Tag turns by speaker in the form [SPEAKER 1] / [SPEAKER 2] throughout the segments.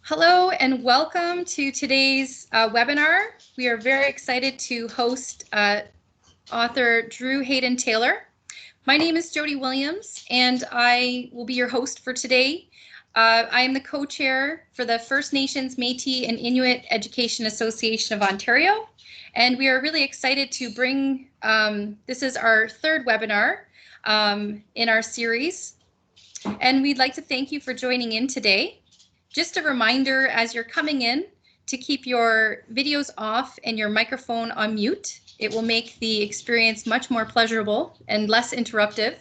[SPEAKER 1] Hello and welcome to today's webinar. We are very excited to host author Drew Hayden Taylor. My name is Jody Williams and I will be your host for today. I am the co-chair for the First Nations, Métis and Inuit Education Association of Ontario, and we are really excited to bring, this is our third webinar in our series, and we'd like to thank you for joining in today. Just a reminder as you're coming in to keep your videos off and your microphone on mute. It will make the experience much more pleasurable and less interruptive.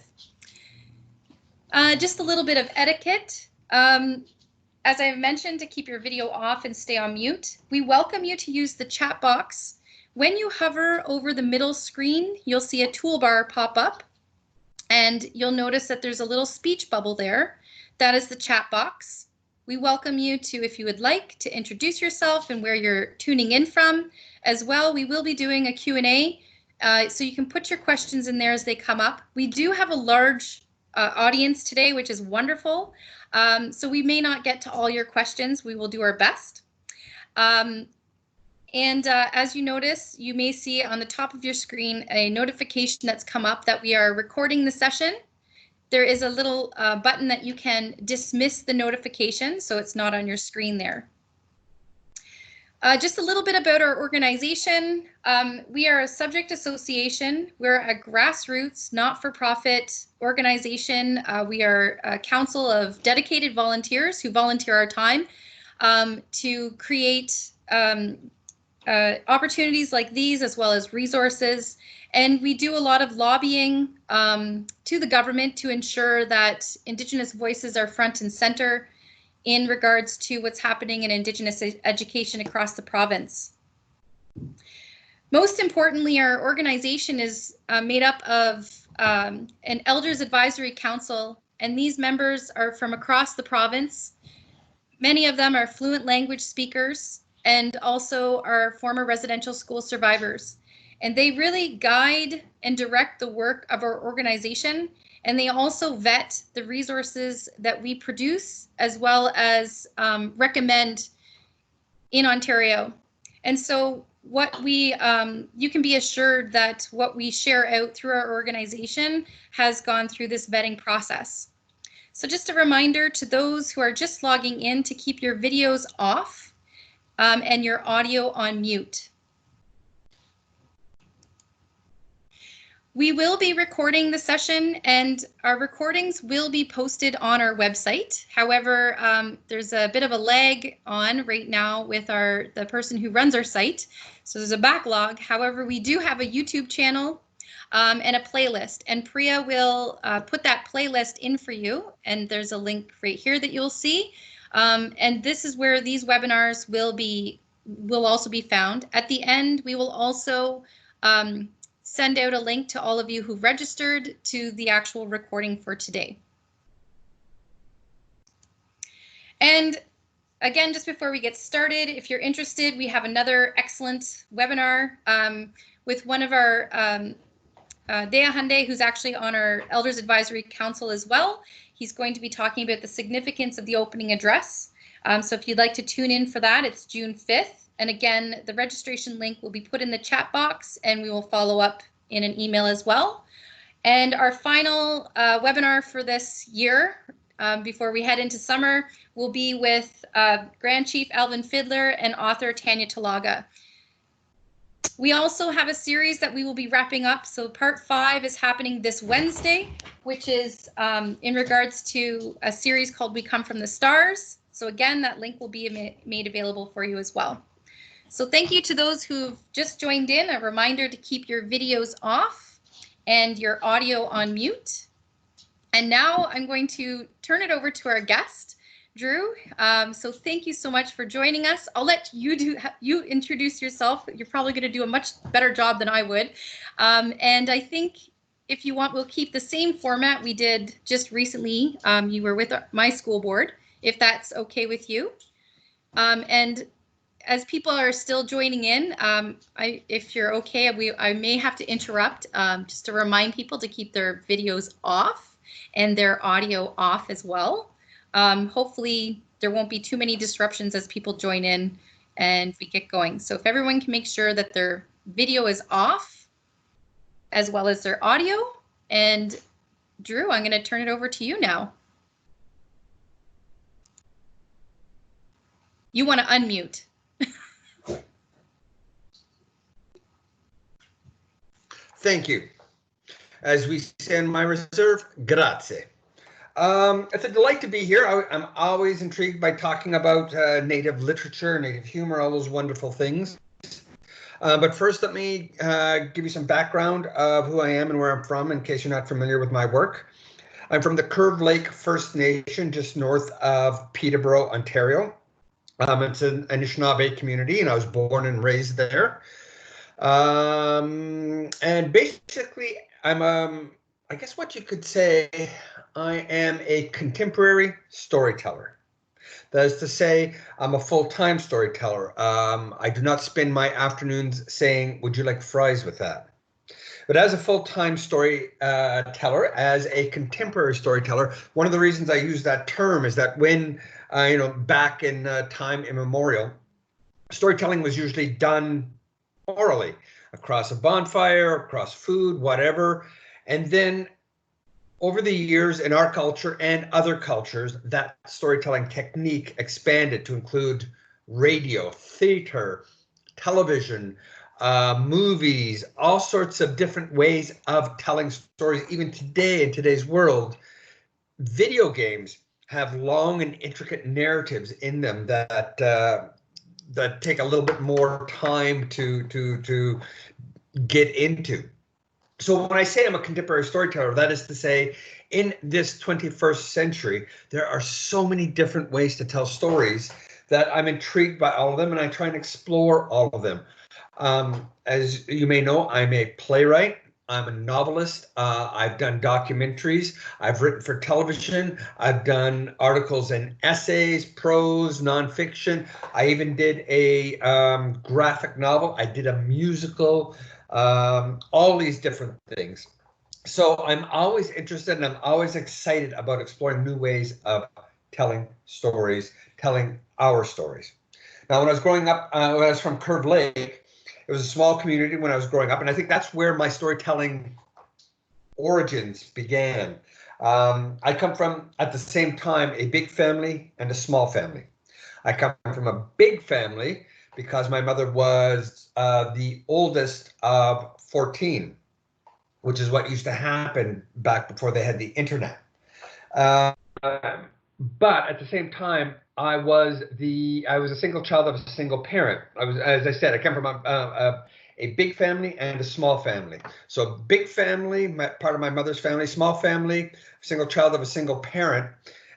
[SPEAKER 1] Just a little bit of etiquette. As I mentioned, to keep your video off and stay on mute, we welcome you to use the chat box. When you hover over the middle screen, you'll see a toolbar pop up and you'll notice that there's a little speech bubble there. That is the chat box. We welcome you to, if you would like, to introduce yourself and where you're tuning in from. As well, we will be doing a Q&A, so you can put your questions in there as they come up. We do have a large audience today, which is wonderful. So we may not get to all your questions. We will do our best. As you notice, you may see on the top of your screen a notification that's come up that we are recording the session. There is a little button that you can dismiss the notification, so it's not on your screen there. Just a little bit about our organization. We are a subject association. We're a grassroots, not-for-profit organization. We are a council of dedicated volunteers who volunteer our time to create opportunities like these, as well as resources. And we do a lot of lobbying to the government to ensure that Indigenous voices are front and center in regards to what's happening in Indigenous education across the province. Most importantly, our organization is made up of an Elders Advisory Council, and these members are from across the province. Many of them are fluent language speakers and also are former residential school survivors. And they really guide and direct the work of our organization, and they also vet the resources that we produce, as well as recommend in Ontario. And so what we, you can be assured that what we share out through our organization has gone through this vetting process. So just a reminder to those who are just logging in to keep your videos off and your audio on mute. We will be recording the session, and our recordings will be posted on our website. However, there's a bit of a lag on right now with the person who runs our site, so there's a backlog. However, we do have a YouTube channel and a playlist, and Priya will put that playlist in for you, and there's a link right here that you'll see. And this is where these webinars will also be found. At the end, we will also send out a link to all of you who registered to the actual recording for today. And again, just before we get started, if you're interested, we have another excellent webinar with one of our Dea Hande, who's actually on our Elders Advisory Council as well. He's going to be talking about the significance of the opening address. So if you'd like to tune in for that, it's June 5th. And again, the registration link will be put in the chat box, and we will follow up in an email as well. And our final webinar for this year, before we head into summer, will be with Grand Chief Alvin Fiddler and author Tanya Talaga. We also have a series that we will be wrapping up. So part 5 is happening this Wednesday, which is in regards to a series called We Come From the Stars. So again, that link will be made available for you as well. So thank you to those who've just joined in. A reminder to keep your videos off and your audio on mute. And now I'm going to turn it over to our guest, Drew. So thank you so much for joining us. I'll let you introduce yourself. You're probably going to do a much better job than I would. And I think if you want, we'll keep the same format we did just recently. You were with my school board, if that's okay with you. And as people are still joining in, if you're okay, I may have to interrupt just to remind people to keep their videos off and their audio off as well. Hopefully there won't be too many disruptions as people join in and we get going. So if everyone can make sure that their video is off as well as their audio. And Drew, I'm going to turn it over to you now. You want to unmute.
[SPEAKER 2] Thank you. As we say in my reserve, grazie. It's a delight to be here. I'm always intrigued by talking about Native literature, Native humor, all those wonderful things. But first, let me give you some background of who I am and where I'm from, in case you're not familiar with my work. I'm from the Curve Lake First Nation, just north of Peterborough, Ontario. It's an Anishinaabe community, and I was born and raised there. And basically, I'm I guess what you could say, I am a contemporary storyteller. That is to say, I'm a full-time storyteller. I do not spend my afternoons saying, would you like fries with that? But as a full-time storyteller, as a contemporary storyteller, one of the reasons I use that term is that when, back in time immemorial, storytelling was usually done orally, across a bonfire, across food, whatever. And then over the years in our culture and other cultures, that storytelling technique expanded to include radio, theater, television, movies, all sorts of different ways of telling stories. Even today, in today's world, video games have long and intricate narratives in them that take a little bit more time to get into. So when I say I'm a contemporary storyteller, that is to say, in this 21st century, there are so many different ways to tell stories that I'm intrigued by all of them, and I try and explore all of them. As you may know, I'm a playwright. I'm a novelist. I've done documentaries. I've written for television. I've done articles and essays, prose, nonfiction. I even did a graphic novel. I did a musical, all these different things. So I'm always interested and I'm always excited about exploring new ways of telling stories, telling our stories. Now, when I was growing up, when I was from Curve Lake, it was a small community when I was growing up, and I think that's where my storytelling origins began. I come from, at the same time, a big family and a small family. I come from a big family because my mother was the oldest of 14, which is what used to happen back before they had the internet. But at the same time, I was a single child of a single parent. As I said, I come from a big family and a small family. So big family, part of my mother's family, small family, single child of a single parent.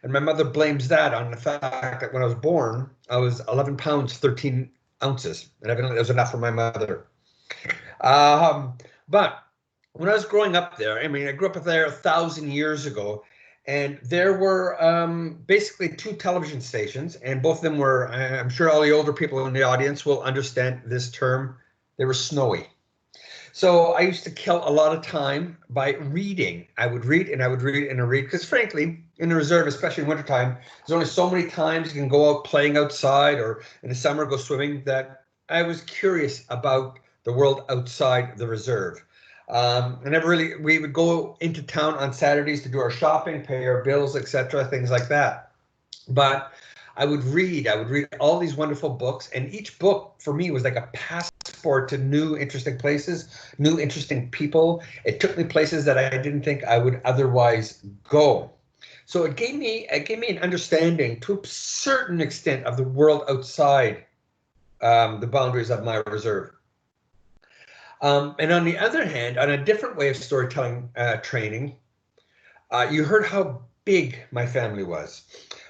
[SPEAKER 2] And my mother blames that on the fact that when I was born, I was 11 pounds, 13 ounces. And evidently that was enough for my mother. But when I was growing up there, I mean, I grew up there 1,000 years ago. And there were basically two television stations, and both of them were, I'm sure all the older people in the audience will understand this term, they were snowy. So I used to kill a lot of time by reading. I would read and I would read and I read, because frankly, in the reserve, especially in wintertime, there's only so many times you can go out playing outside or in the summer go swimming, that I was curious about the world outside the reserve. We would go into town on Saturdays to do our shopping, pay our bills, etc., things like that. But I would read all these wonderful books, and each book for me was like a passport to new interesting places, new interesting people. It took me places that I didn't think I would otherwise go. So it gave me an understanding to a certain extent of the world outside the boundaries of my reserve. And on the other hand, on a different way of storytelling training, you heard how big my family was.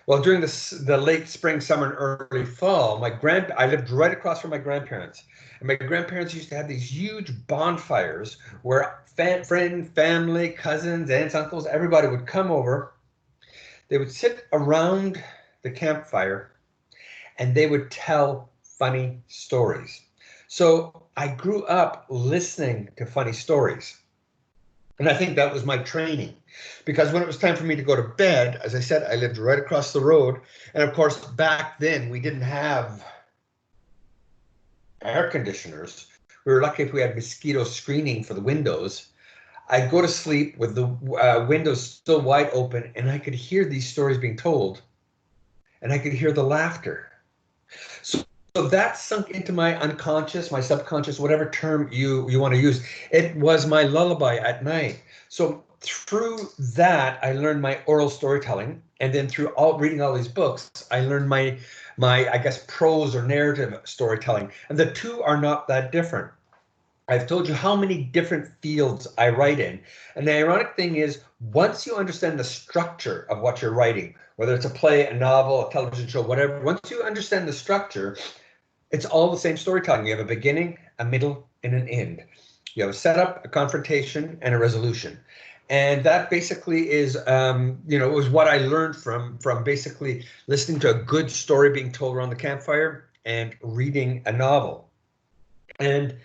[SPEAKER 2] Well, during the late spring, summer, and early fall, I lived right across from my grandparents. And my grandparents used to have these huge bonfires where friends, family, cousins, aunts, uncles, everybody would come over. They would sit around the campfire and they would tell funny stories. So I grew up listening to funny stories. And I think that was my training, because when it was time for me to go to bed, as I said, I lived right across the road. And of course, back then we didn't have air conditioners. We were lucky if we had mosquito screening for the windows. I'd go to sleep with the windows still wide open, and I could hear these stories being told, and I could hear the laughter. So that sunk into my unconscious, my subconscious, whatever term you want to use. It was my lullaby at night. So through that, I learned my oral storytelling, and then through reading all these books, I learned my I guess prose or narrative storytelling, and the two are not that different. I've told you how many different fields I write in. And the ironic thing is, once you understand the structure of what you're writing, whether it's a play, a novel, a television show, whatever, once you understand the structure, it's all the same storytelling. You have a beginning, a middle, and an end. You have a setup, a confrontation, and a resolution. And that basically is, was what I learned from basically listening to a good story being told around the campfire and reading a novel. And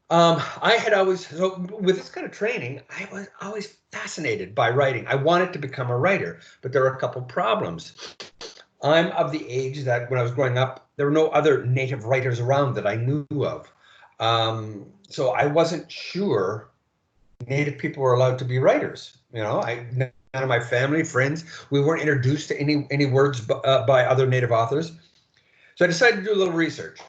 [SPEAKER 2] I had always, so with this kind of training, I was always fascinated by writing. I wanted to become a writer, but there were a couple problems. I'm of the age that when I was growing up, there were no other native writers around that I knew of. So I wasn't sure native people were allowed to be writers. None of my family, friends, we weren't introduced to any words by other native authors. So I decided to do a little research.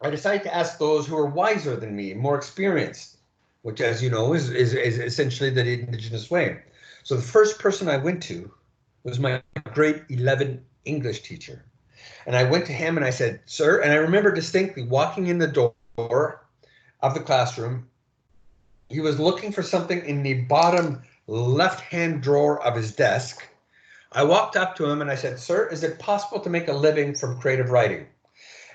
[SPEAKER 2] I decided to ask those who are wiser than me, more experienced, which, as you know, is essentially the Indigenous way. So the first person I went to was my grade 11 English teacher. And I went to him and I said, "Sir," and I remember distinctly walking in the door of the classroom. He was looking for something in the bottom left-hand drawer of his desk. I walked up to him and I said, "Sir, is it possible to make a living from creative writing?"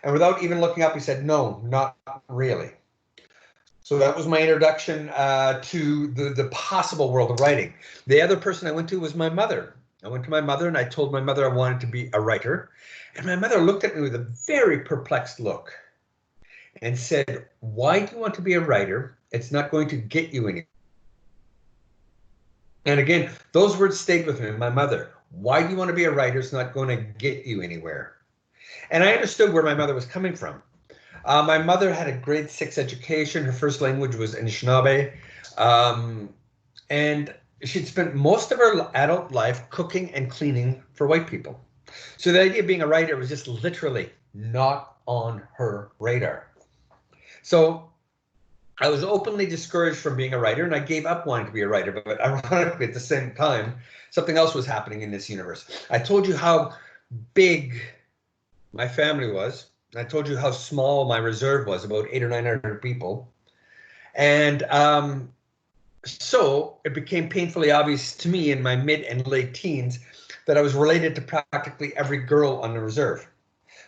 [SPEAKER 2] And without even looking up, he said, "No, not really." So that was my introduction to the possible world of writing. The other person I went to was my mother. I went to my mother and I told my mother I wanted to be a writer. And my mother looked at me with a very perplexed look and said, "Why do you want to be a writer? It's not going to get you any." And again, those words stayed with me, my mother. Why do you want to be a writer? It's not going to get you anywhere. And I understood where my mother was coming from. My mother had a grade 6 education. Her first language was Anishinaabe. And she'd spent most of her adult life cooking and cleaning for white people. So the idea of being a writer was just literally not on her radar. So I was openly discouraged from being a writer, and I gave up wanting to be a writer. But ironically, at the same time, something else was happening in this universe. I told you how big my family was. I told you how small my reserve was, about 800 or 900 people. And so it became painfully obvious to me in my mid and late teens that I was related to practically every girl on the reserve.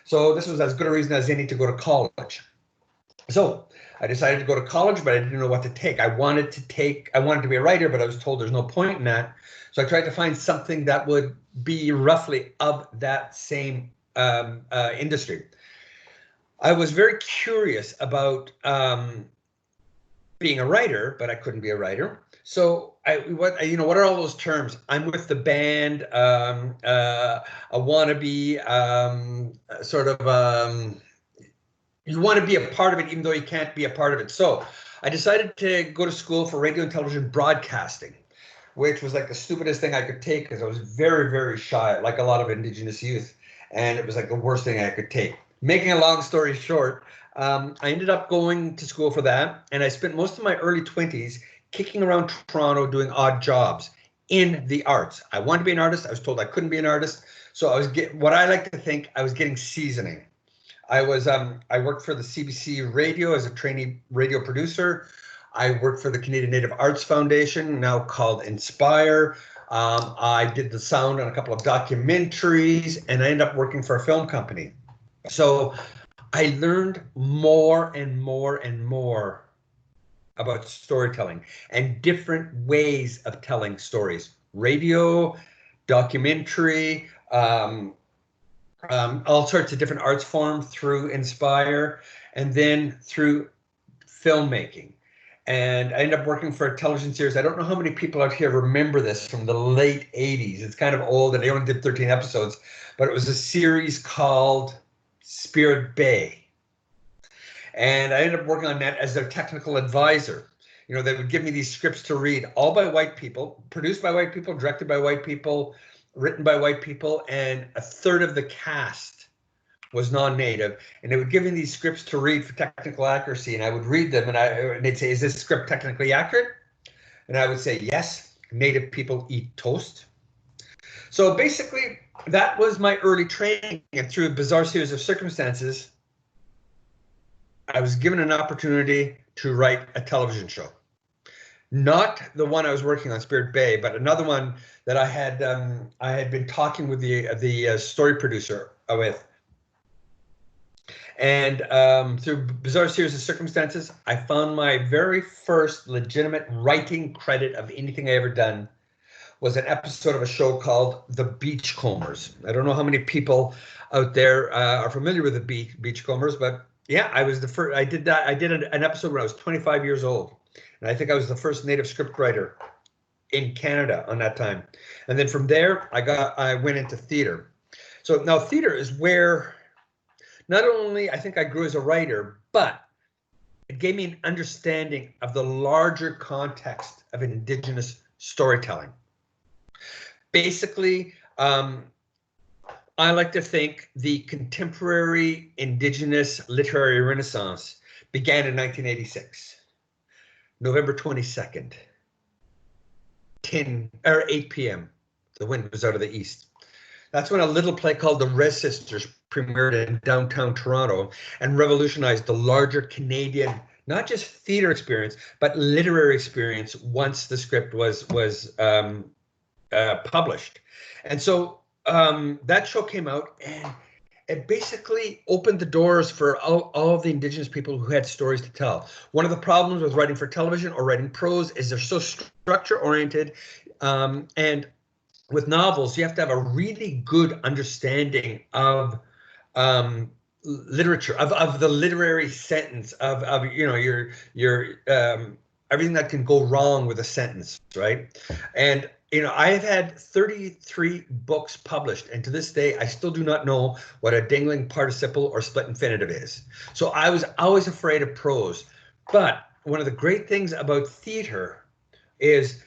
[SPEAKER 2] So this was as good a reason as any to go to college. So I decided to go to college, but I didn't know what to take. I wanted to be a writer, but I was told there's no point in that. So I tried to find something that would be roughly of that same industry. I was very curious about being a writer, but I couldn't be a writer. So what are all those terms? I'm with the band, a wannabe, you want to be a part of it, even though you can't be a part of it. So I decided to go to school for radio and television broadcasting, which was like the stupidest thing I could take because I was very, very shy, like a lot of Indigenous youth. And it was like the worst thing I could take. Making a long story short, I ended up going to school for that. And I spent most of my early 20s kicking around Toronto doing odd jobs in the arts. I wanted to be an artist. I was told I couldn't be an artist. So I was what I like to think I was getting seasoning. I worked for the CBC radio as a trainee radio producer. I worked for the Canadian Native Arts Foundation, now called Inspire. I did the sound on a couple of documentaries, and I ended up working for a film company. So I learned more and more and more about storytelling and different ways of telling stories. Radio, documentary, all sorts of different arts forms through Inspire, and then through filmmaking. And I ended up working for a television series. I don't know how many people out here remember this from the late 80s. It's kind of old, and they only did 13 episodes, but it was a series called Spirit Bay. And I ended up working on that as their technical advisor. You know, they would give me these scripts to read, all by white people, produced by white people, directed by white people, written by white people, and a third of the cast was non-native. And they would give me these scripts to read for technical accuracy, and I would read them, and they'd say, "Is this script technically accurate?" And I would say, "Yes, native people eat toast." So basically, that was my early training, and through a bizarre series of circumstances, I was given an opportunity to write a television show. Not the one I was working on, Spirit Bay, but another one that I had been talking with the story producer with. And through a bizarre series of circumstances, I found my very first legitimate writing credit of anything I ever done was an episode of a show called The Beachcombers. I don't know how many people out there are familiar with the Beachcombers, but yeah, I was the first. I did that. I did an episode when I was 25 years old, and I think I was the first native script writer in Canada on that time. And then from there, I went into theater. So now theater is where not only I think I grew as a writer, but it gave me an understanding of the larger context of Indigenous storytelling. Basically, I like to think the contemporary Indigenous literary renaissance began in 1986, November 22nd, 8 p.m. The wind was out of the east. That's when a little play called The Res Sisters premiered in downtown Toronto and revolutionized the larger Canadian, not just theater experience, but literary experience once the script was published. And so that show came out, and it basically opened the doors for all of the Indigenous people who had stories to tell. One of the problems with writing for television or writing prose is they're so structure oriented, and with novels, you have to have a really good understanding of literature, of the literary sentence, of you know your everything that can go wrong with a sentence, right? And you know, I have had 33 books published, and to this day, I still do not know what a dangling participle or split infinitive is. So I was always afraid of prose. But one of the great things about theater is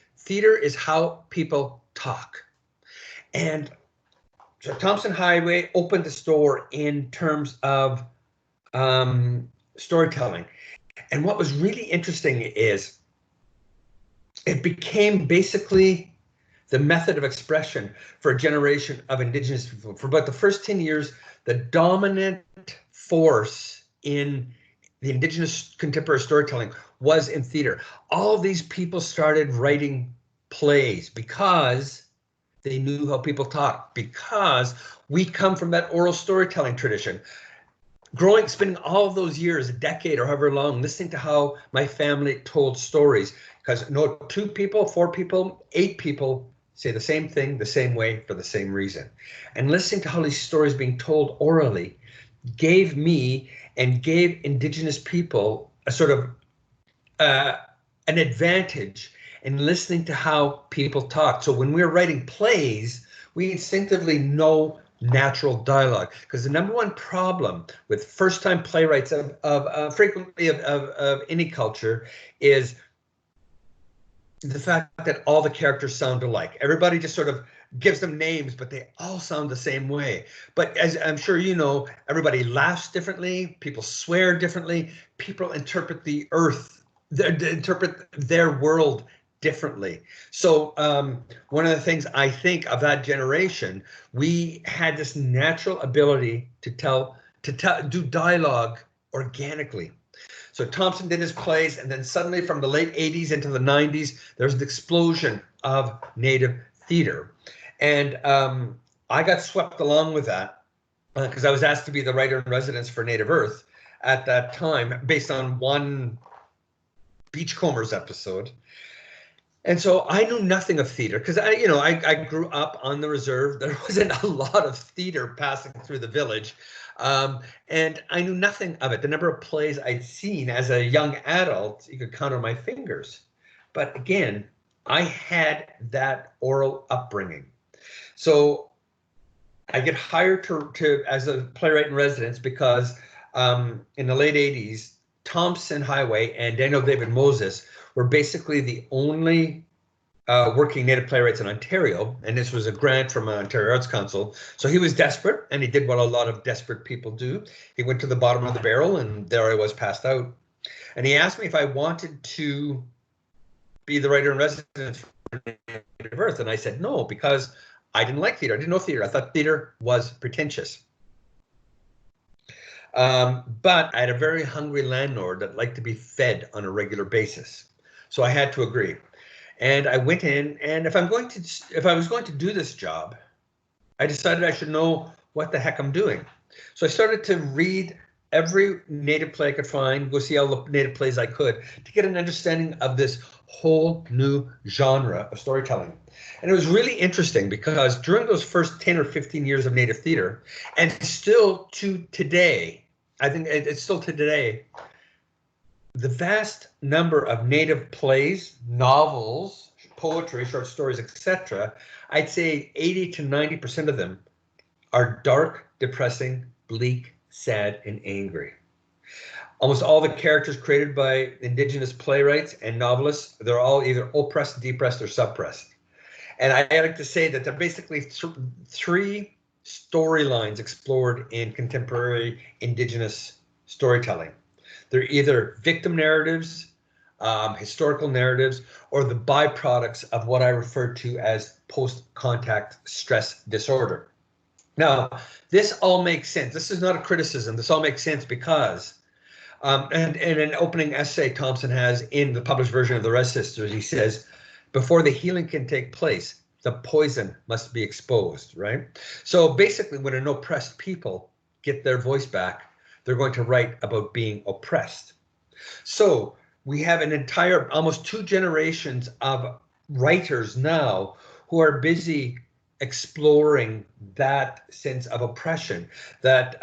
[SPEAKER 2] how people talk. And so Thompson Highway opened the door in terms of storytelling. And what was really interesting is it became basically the method of expression for a generation of Indigenous people. For about the first 10 years, the dominant force in the Indigenous contemporary storytelling was in theater. All of these people started writing plays because they knew how people talk, because we come from that oral storytelling tradition. Spending all of those years, a decade or however long, listening to how my family told stories, because no 2 people, 4 people, 8 people say the same thing the same way for the same reason. And listening to how these stories being told orally gave me and gave Indigenous people a sort of an advantage in listening to how people talk. So when we're writing plays, we instinctively know natural dialogue, because the number one problem with first-time playwrights frequently of any culture is the fact that all the characters sound alike. Everybody just sort of gives them names, but they all sound the same way. But as I'm sure you know, everybody laughs differently, people swear differently, people interpret the earth, interpret their world differently. So one of the things I think of that generation, we had this natural ability to do dialogue organically. So Thompson did his plays, and then suddenly from the late 80s into the 90s, there's an explosion of native theater. And I got swept along with that because I was asked to be the writer in residence for Native Earth at that time, based on one Beachcombers episode. And so I knew nothing of theater because I grew up on the reserve. There wasn't a lot of theater passing through the village. And I knew nothing of it. The number of plays I'd seen as a young adult, you could count on my fingers. But again, I had that oral upbringing. So I get hired to as a playwright in residence because in the late 80s, Thompson Highway and Daniel David Moses were basically the only working Native playwrights in Ontario, and this was a grant from Ontario Arts Council. So he was desperate, and he did what a lot of desperate people do. He went to the bottom of the barrel, and there I was, passed out. And he asked me if I wanted to be the writer in residence for Native Earth, and I said no, because I didn't like theater. I didn't know theater. I thought theater was pretentious. But I had a very hungry landlord that liked to be fed on a regular basis. So I had to agree. And I went in, and if I was going to do this job, I decided I should know what the heck I'm doing. So I started to read every Native play I could find, go see all the Native plays I could to get an understanding of this whole new genre of storytelling. And it was really interesting because during those first 10 or 15 years of Native theater, and still to today, I think it's still to today, the vast number of Native plays, novels, poetry, short stories, etc., I'd say 80 to 90% of them are dark, depressing, bleak, sad, and angry. Almost all the characters created by Indigenous playwrights and novelists, they're all either oppressed, depressed, or suppressed. And I like to say that there are basically three storylines explored in contemporary Indigenous storytelling. They're either victim narratives, historical narratives, or the byproducts of what I refer to as post-contact stress disorder. Now, this all makes sense. This is not a criticism. This all makes sense because, and in an opening essay Thompson has in the published version of the Res Sisters, he says, before the healing can take place, the poison must be exposed, right? So basically, when an oppressed people get their voice back, they're going to write about being oppressed. So we have an entire, almost 2 generations of writers now who are busy exploring that sense of oppression, that,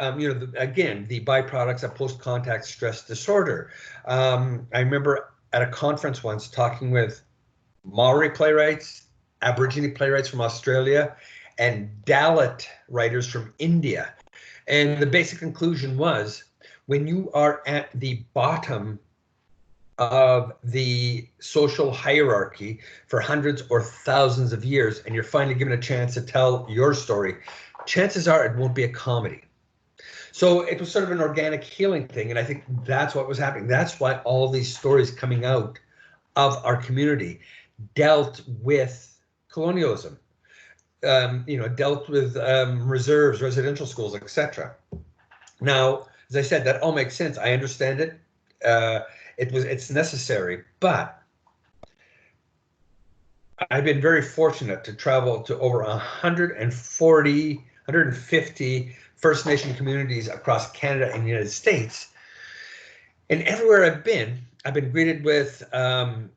[SPEAKER 2] again, the byproducts of post-contact stress disorder. I remember at a conference once talking with Maori playwrights, Aborigine playwrights from Australia, and Dalit writers from India. And the basic conclusion was, when you are at the bottom of the social hierarchy for hundreds or thousands of years, and you're finally given a chance to tell your story, chances are it won't be a comedy. So it was sort of an organic healing thing, and I think that's what was happening. That's why all these stories coming out of our community dealt with colonialism, dealt with reserves, residential schools, etc. Now, as I said, that all makes sense. I understand it. It's necessary, but I've been very fortunate to travel to over 150 First Nation communities across Canada and the United States. And everywhere I've been greeted with a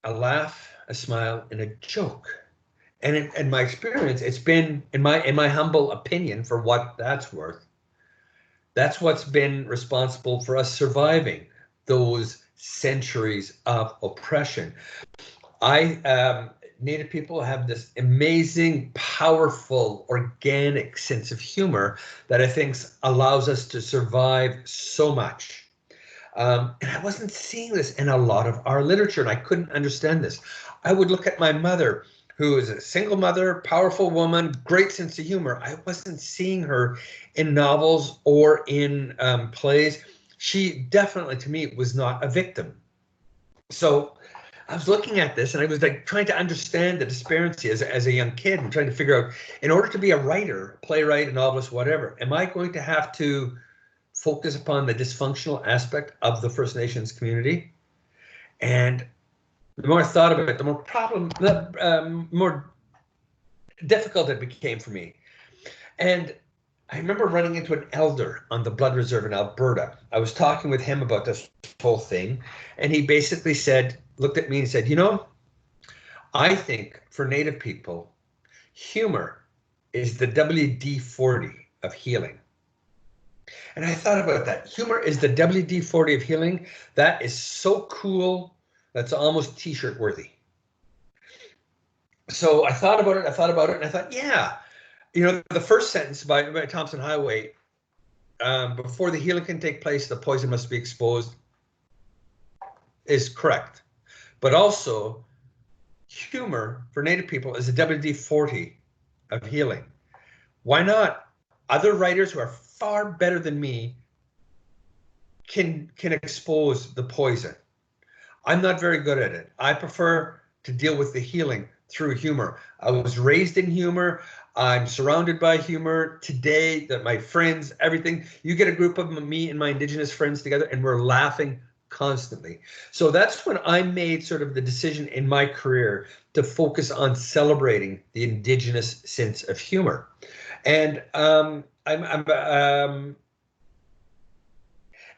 [SPEAKER 2] laugh, a smile, and a joke. And in my experience, it's been, in my humble opinion, for what that's worth, that's what's been responsible for us surviving those centuries of oppression. Native people have this amazing, powerful, organic sense of humor that I think allows us to survive so much. And I wasn't seeing this in a lot of our literature, and I couldn't understand this. I would look at my mother, who is a single mother, powerful woman, great sense of humor. I wasn't seeing her in novels or in plays. She definitely, to me, was not a victim. So I was looking at this, and I was like trying to understand the disparity as a young kid, and trying to figure out, in order to be a writer, playwright, a novelist, whatever, am I going to have to focus upon the dysfunctional aspect of the First Nations community? And the more I thought about it, the more difficult it became for me. And I remember running into an elder on the Blood Reserve in Alberta. I was talking with him about this whole thing, and he basically looked at me and said, I think for Native people, humor is the WD-40 of healing. And I thought about that. Humor is the WD-40 of healing. That is so cool. That's almost t-shirt worthy. So I thought about it, and I thought, yeah, you know, the first sentence by Thompson Highway, before the healing can take place, the poison must be exposed, is correct. But also, humor for Native people is a WD-40 of healing. Why not? Other writers who are far better than me can expose the poison. I'm not very good at it. I prefer to deal with the healing through humor. I was raised in humor. I'm surrounded by humor today, that my friends, everything. You get a group of me and my Indigenous friends together and we're laughing constantly. So that's when I made sort of the decision in my career to focus on celebrating the Indigenous sense of humor. And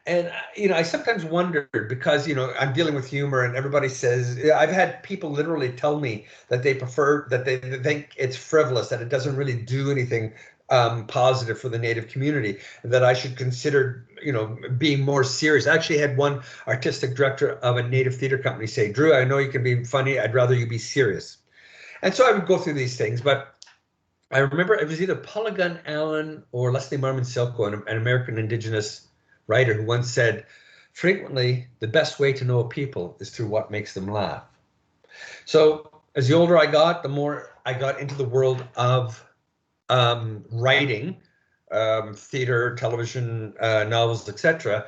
[SPEAKER 2] and, you know, I sometimes wondered because, you know, I'm dealing with humor and everybody says, I've had people literally tell me that they prefer, that they think it's frivolous, that it doesn't really do anything positive for the Native community, that I should consider, you know, being more serious. I actually had one artistic director of a Native theater company say, Drew, I know you can be funny, I'd rather you be serious. And so I would go through these things, but I remember it was either Paula Gunn Allen or Leslie Marmon Silko, an American Indigenous writer, who once said, frequently, the best way to know a people is through what makes them laugh. So as the older I got, the more I got into the world of writing, theater, television, novels, etc.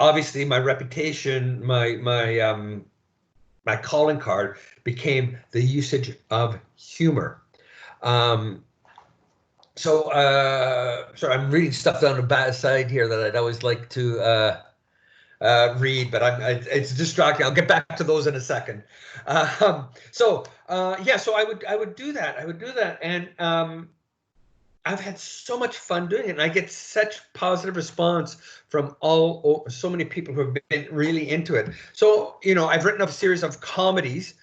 [SPEAKER 2] Obviously, my reputation, my calling card became the usage of humor. So sorry, I'm reading stuff down the back side here that I'd always like to read, but it's distracting. I'll get back to those in a second. Yeah, so I would do that, and I've had so much fun doing it, and I get such positive response from so many people who have been really into it. So, you know, I've written a series of comedies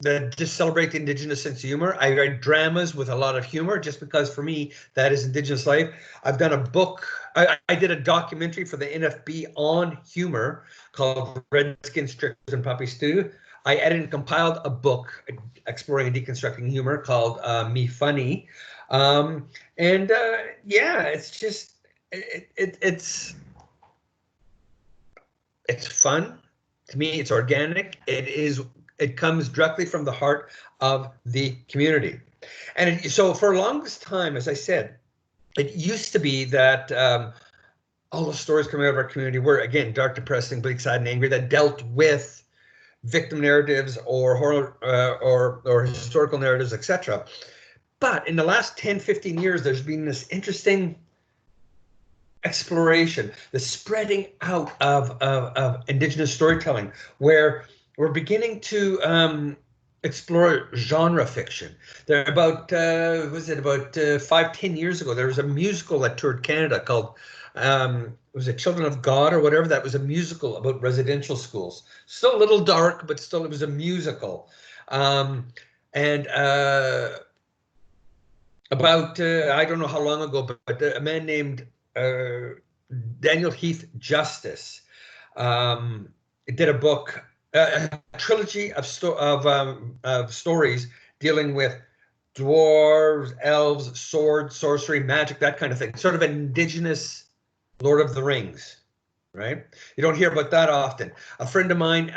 [SPEAKER 2] that just celebrate the Indigenous sense of humor. I write dramas with a lot of humor, just because for me, that is Indigenous life. I've done a book. I did a documentary for the NFB on humor called Redskin Strickers and Puppy Stew. I edited and compiled a book exploring and deconstructing humor called Me Funny. Yeah, it's just, it's fun. To me, it's organic. It comes directly from the heart of the community. And so for the longest time, as I said, it used to be that all the stories coming out of our community were, again, dark, depressing, bleak, sad, and angry, that dealt with victim narratives or horror or historical narratives, etc. But in the last 10, 15 years, there's been this interesting exploration, the spreading out of Indigenous storytelling, where we're beginning to explore genre fiction. There about 5-10 years ago, there was a musical that toured Canada called was it Children of God or whatever? That was a musical about residential schools. Still a little dark, but still it was a musical. And about I don't know how long ago, but a man named Daniel Heath Justice did a book, a trilogy of stories dealing with dwarves, elves, swords, sorcery, magic, that kind of thing. Sort of an Indigenous Lord of the Rings, right? You don't hear about that often. A friend of mine,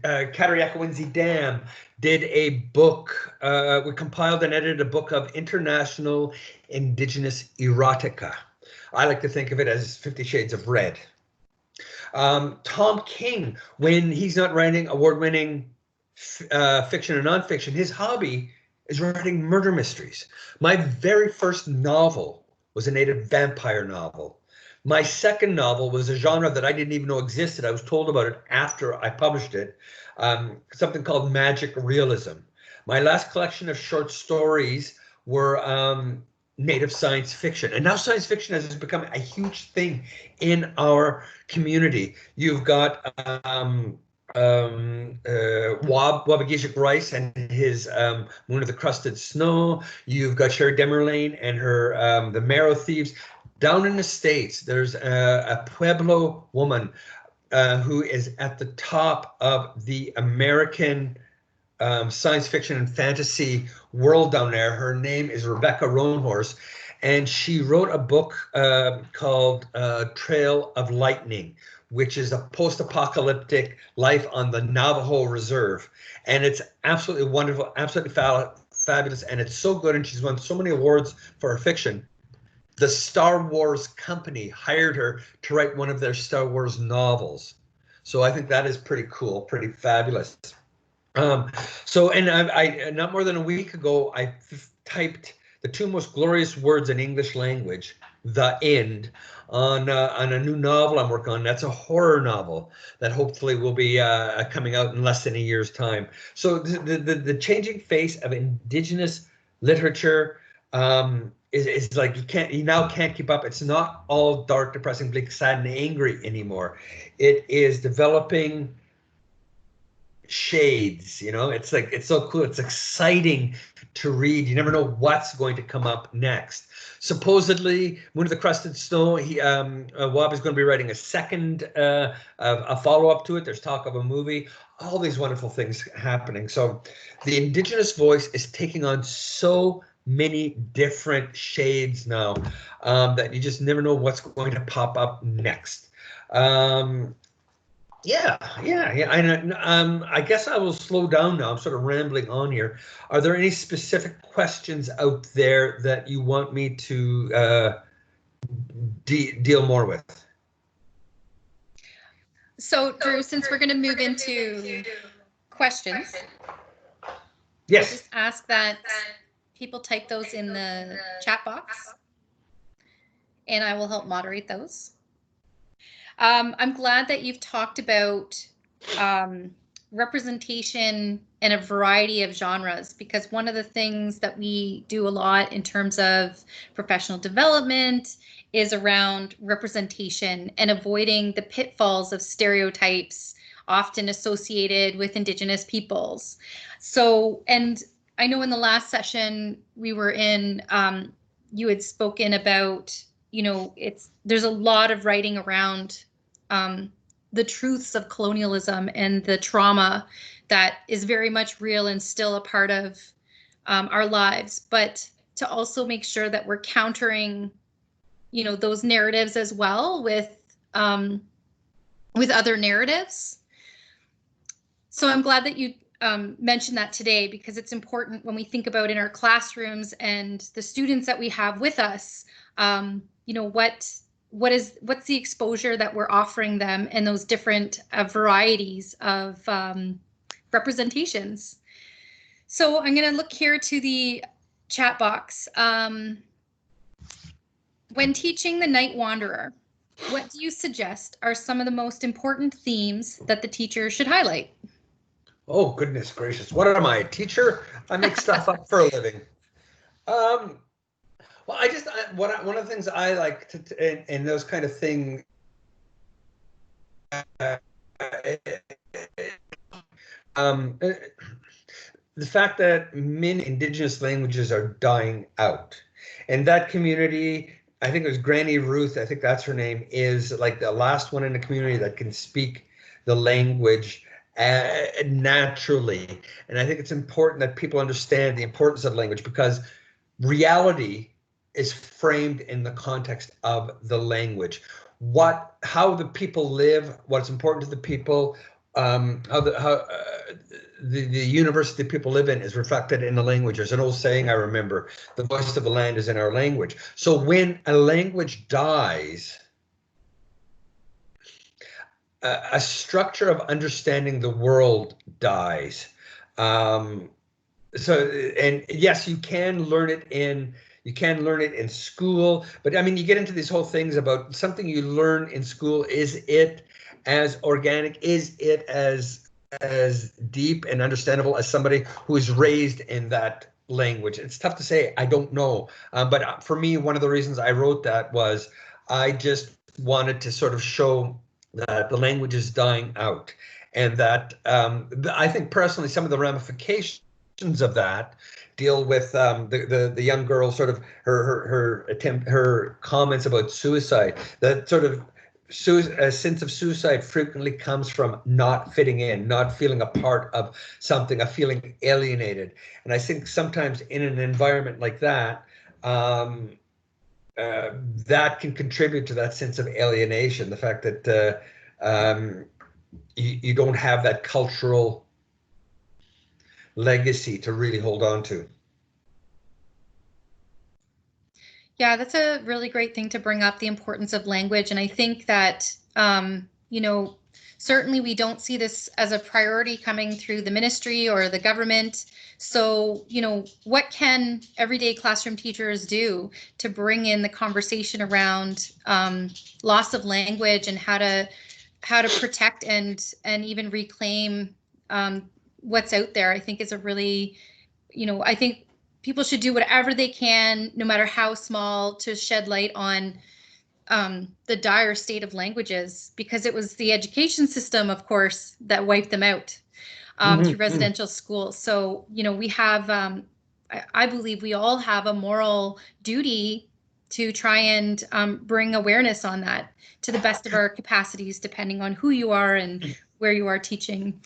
[SPEAKER 2] Catariacawinzi Dam, did a book. We compiled and edited a book of international Indigenous erotica. I like to think of it as 50 Shades of Red. Tom King, when he's not writing award-winning fiction or nonfiction, his hobby is writing murder mysteries. My very first novel was a Native vampire novel. My second novel was a genre that I didn't even know existed. I was told about it after I published it, something called magic realism. My last collection of short stories were Native science fiction. And now science fiction has become a huge thing in our community. You've got Wabagishik Rice and his Moon of the Crusted Snow. You've got Sherry Demerlane and her The Marrow Thieves. Down in the States, there's a Pueblo woman who is at the top of the American science fiction and fantasy world down there. Her name is Rebecca Roanhorse, and she wrote a book called Trail of Lightning, which is a post-apocalyptic life on the Navajo Reserve. And it's absolutely wonderful, absolutely fabulous, and it's so good, and she's won so many awards for her fiction. The Star Wars company hired her to write one of their Star Wars novels. So I think that is pretty cool, pretty fabulous. And I not more than a week ago, I typed the two most glorious words in English language, the end, on a new novel I'm working on. That's a horror novel that hopefully will be coming out in less than a year's time. So the changing face of Indigenous literature is like you now can't keep up. It's not all dark, depressing, bleak, sad, and angry anymore. It is developing shades, it's like, it's so cool, it's exciting to read. You never know what's going to come up next. Supposedly Moon of the Crusted Snow, Wab is going to be writing a second a follow-up to it. There's talk of a movie, all these wonderful things happening. So the Indigenous voice is taking on so many different shades now that you just never know what's going to pop up next. Yeah. And I guess I will slow down now. I'm sort of rambling on here. Are there any specific questions out there that you want me to deal more with?
[SPEAKER 1] So, Drew, since we're going to move into questions,
[SPEAKER 2] yes,
[SPEAKER 1] I'll just ask that people type those in the chat box, and I will help moderate those. I'm glad that you've talked about representation in a variety of genres, because one of the things that we do a lot in terms of professional development is around representation and avoiding the pitfalls of stereotypes often associated with Indigenous peoples. So, and I know in the last session we were in, you had spoken about, there's a lot of writing around the truths of colonialism and the trauma that is very much real and still a part of our lives, but to also make sure that we're countering, those narratives as well with other narratives. So I'm glad that you mentioned that today, because it's important when we think about in our classrooms and the students that we have with us, what's the exposure that we're offering them in those different varieties of representations. So I'm going to look here to the chat box. When teaching the Night Wanderer, what do you suggest are some of the most important themes that the teacher should highlight?
[SPEAKER 2] Oh, goodness gracious. What am I, a teacher? I make stuff up for a living. Well, one of the things I like to, and those kind of things, the fact that many Indigenous languages are dying out, and that community, I think it was Granny Ruth, I think that's her name, is like the last one in the community that can speak the language naturally. And I think it's important that people understand the importance of language, because reality is framed in the context of the language. How the people live, what's important to the people, how the universe that people live in is reflected in the language. There's an old saying I remember: the voice of the land is in our language. So when a language dies, a structure of understanding the world dies. And yes, you can learn it in school, but I mean, you get into these whole things about something you learn in school. Is it as organic? Is it as deep and understandable as somebody who is raised in that language? It's tough to say. I don't know. But for me, one of the reasons I wrote that was I just wanted to sort of show that the language is dying out, and that I think personally some of the ramifications of that deal with the young girl, sort of her comments about suicide. That sort of a sense of suicide frequently comes from not fitting in, not feeling a part of something, a feeling alienated. And I think sometimes in an environment like that, that can contribute to that sense of alienation, the fact that you don't have that cultural legacy to really hold on to.
[SPEAKER 1] Yeah, that's a really great thing to bring up, the importance of language. And I think that, you know, certainly we don't see this as a priority coming through the ministry or the government. So, you know, what can everyday classroom teachers do to bring in the conversation around loss of language and how to protect and even reclaim what's out there? I think is a really, you know, I think people should do whatever they can, no matter how small, to shed light on the dire state of languages, because it was the education system, of course, that wiped them out through residential schools. So, you know, we have, I believe we all have a moral duty to try and bring awareness on that to the best of our capacities, depending on who you are and where you are teaching.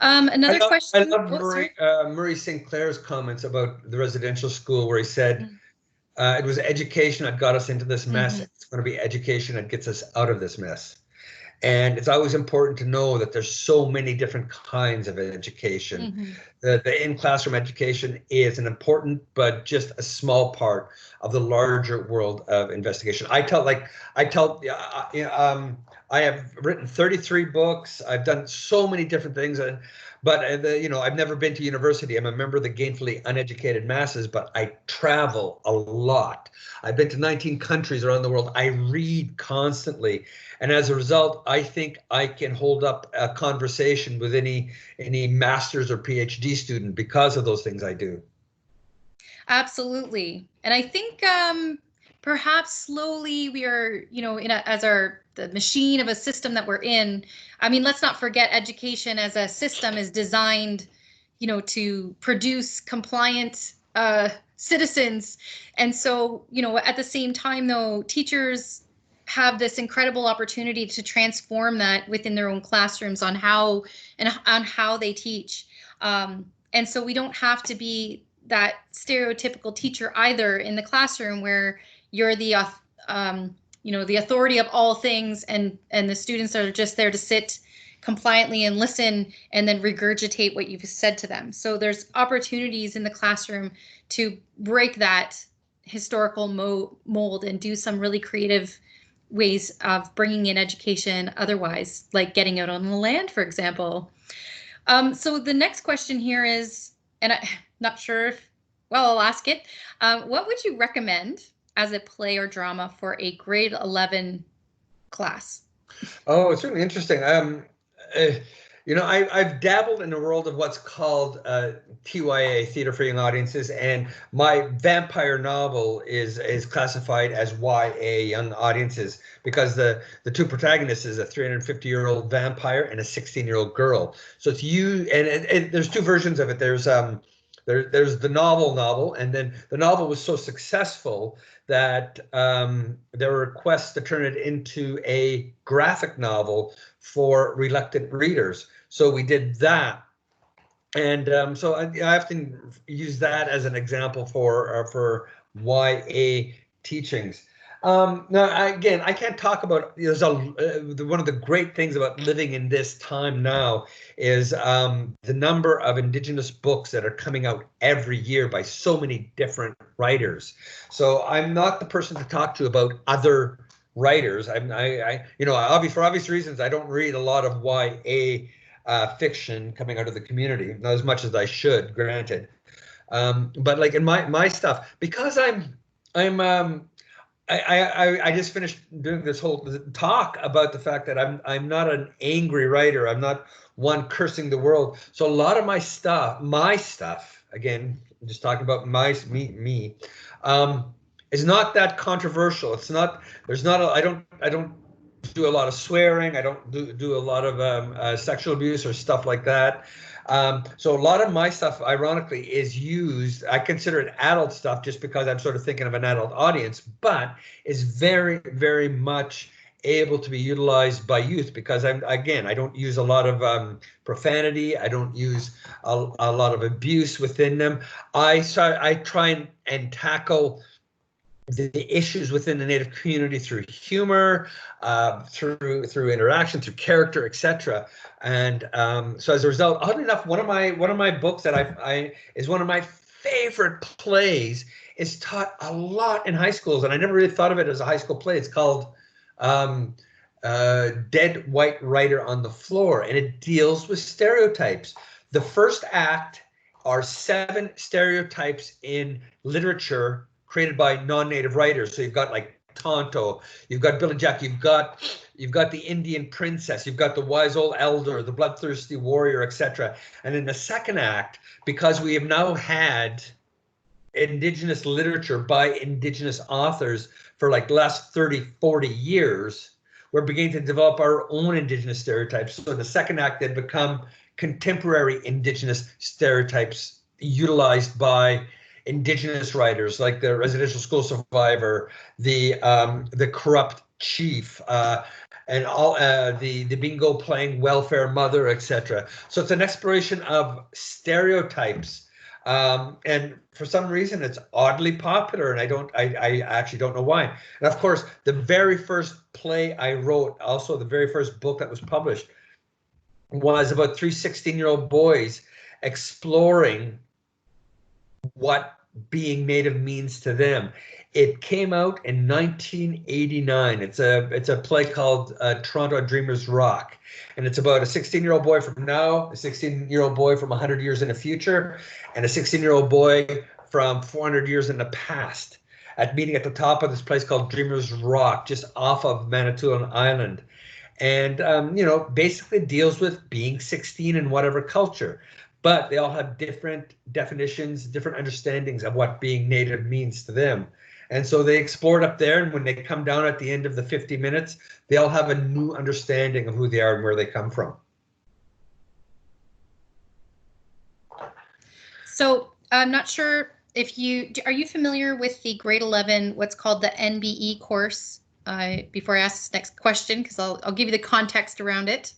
[SPEAKER 1] Another question.
[SPEAKER 2] I love Murray St. Clair's comments about the residential school, where he said it was education that got us into this mess. It's going to be education that gets us out of this mess. And it's always important to know that there's so many different kinds of education. The in-classroom education is an important, but just a small part of the larger world of investigation. I have written 33 books. I've done so many different things, but you know, I've never been to university. I'm a member of the gainfully uneducated masses, but I travel a lot. I've been to 19 countries around the world. I read constantly. And as a result, I think I can hold up a conversation with any master's or PhD student because of those things I do.
[SPEAKER 1] Absolutely. And I think perhaps slowly we are, you know, the machine of a system that we're in. I mean, let's not forget education as a system is designed, you know, to produce compliant citizens. And so, you know, at the same time, though, teachers have this incredible opportunity to transform that within their own classrooms on how they teach. And so we don't have to be that stereotypical teacher either in the classroom where you're the you know, the authority of all things, and the students are just there to sit compliantly and listen and then regurgitate what you've said to them. So there's opportunities in the classroom to break that historical mold and do some really creative ways of bringing in education otherwise, like getting out on the land, for example. So the next question here is, and I'm not sure if, well, I'll ask it. What would you recommend as a play or drama for a grade 11 class?
[SPEAKER 2] Oh, it's really interesting. You know, I've dabbled in the world of what's called TYA, Theater for Young Audiences, and my vampire novel is classified as YA, Young Audiences, because the two protagonists is a 350-year-old vampire and a 16-year-old girl. So it's and there's two versions of it. There's the novel, and then the novel was so successful that there were requests to turn it into a graphic novel for reluctant readers. So we did that. And so I often use that as an example for YA teachings. Now, again, I can't talk about, one of the great things about living in this time now is the number of Indigenous books that are coming out every year by so many different writers. So I'm not the person to talk to about other writers. For obvious reasons, I don't read a lot of YA fiction coming out of the community, not as much as I should, granted. But like in my stuff, because I just finished doing this whole talk about the fact that I'm not an angry writer. I'm not one cursing the world. So a lot of my stuff, again, I'm just talking about me, is not that controversial. It's not. I don't do a lot of swearing. I don't do a lot of sexual abuse or stuff like that. So a lot of my stuff, ironically, is used. I consider it adult stuff just because I'm sort of thinking of an adult audience, but is very, very much able to be utilized by youth because I don't use a lot of profanity. I don't use a lot of abuse within them. I try and tackle the issues within the Native community through humor, through interaction, through character, etc. And so as a result, oddly enough, one of my books that I is one of my favorite plays, is taught a lot in high schools, and I never really thought of it as a high school play. It's called Dead White Writer on the Floor, and it deals with stereotypes. The first act are 7 stereotypes in literature created by non-native writers. So you've got like Tonto, you've got Billy Jack, you've got the Indian princess, you've got the wise old elder, the bloodthirsty warrior, etc. And in the second act, because we have now had Indigenous literature by Indigenous authors for like the last 30, 40 years, we're beginning to develop our own Indigenous stereotypes. So in the second act, they become contemporary Indigenous stereotypes utilized by Indigenous writers, like the residential school survivor, the corrupt chief, and all the bingo playing welfare mother, etc. So it's an exploration of stereotypes, and for some reason it's oddly popular, and I actually don't know why. And of course, the very first play I wrote, also the very first book that was published, was about 3 16-year-old boys exploring what being Native means to them. It came out in 1989. It's a play called Toronto Dreamers Rock, and it's about a 16-year-old boy from now, a 16-year-old boy from 100 years in the future, and a 16-year-old boy from 400 years in the past, at meeting at the top of this place called Dreamers Rock, just off of Manitoulin Island. And basically deals with being 16 in whatever culture. But they all have different definitions, different understandings of what being Native means to them. And so they explore it up there, and when they come down at the end of the 50 minutes, they all have a new understanding of who they are and where they come from.
[SPEAKER 1] So I'm not sure if are you familiar with the grade 11, what's called the NVE course? Before I ask this next question, because I'll give you the context around it.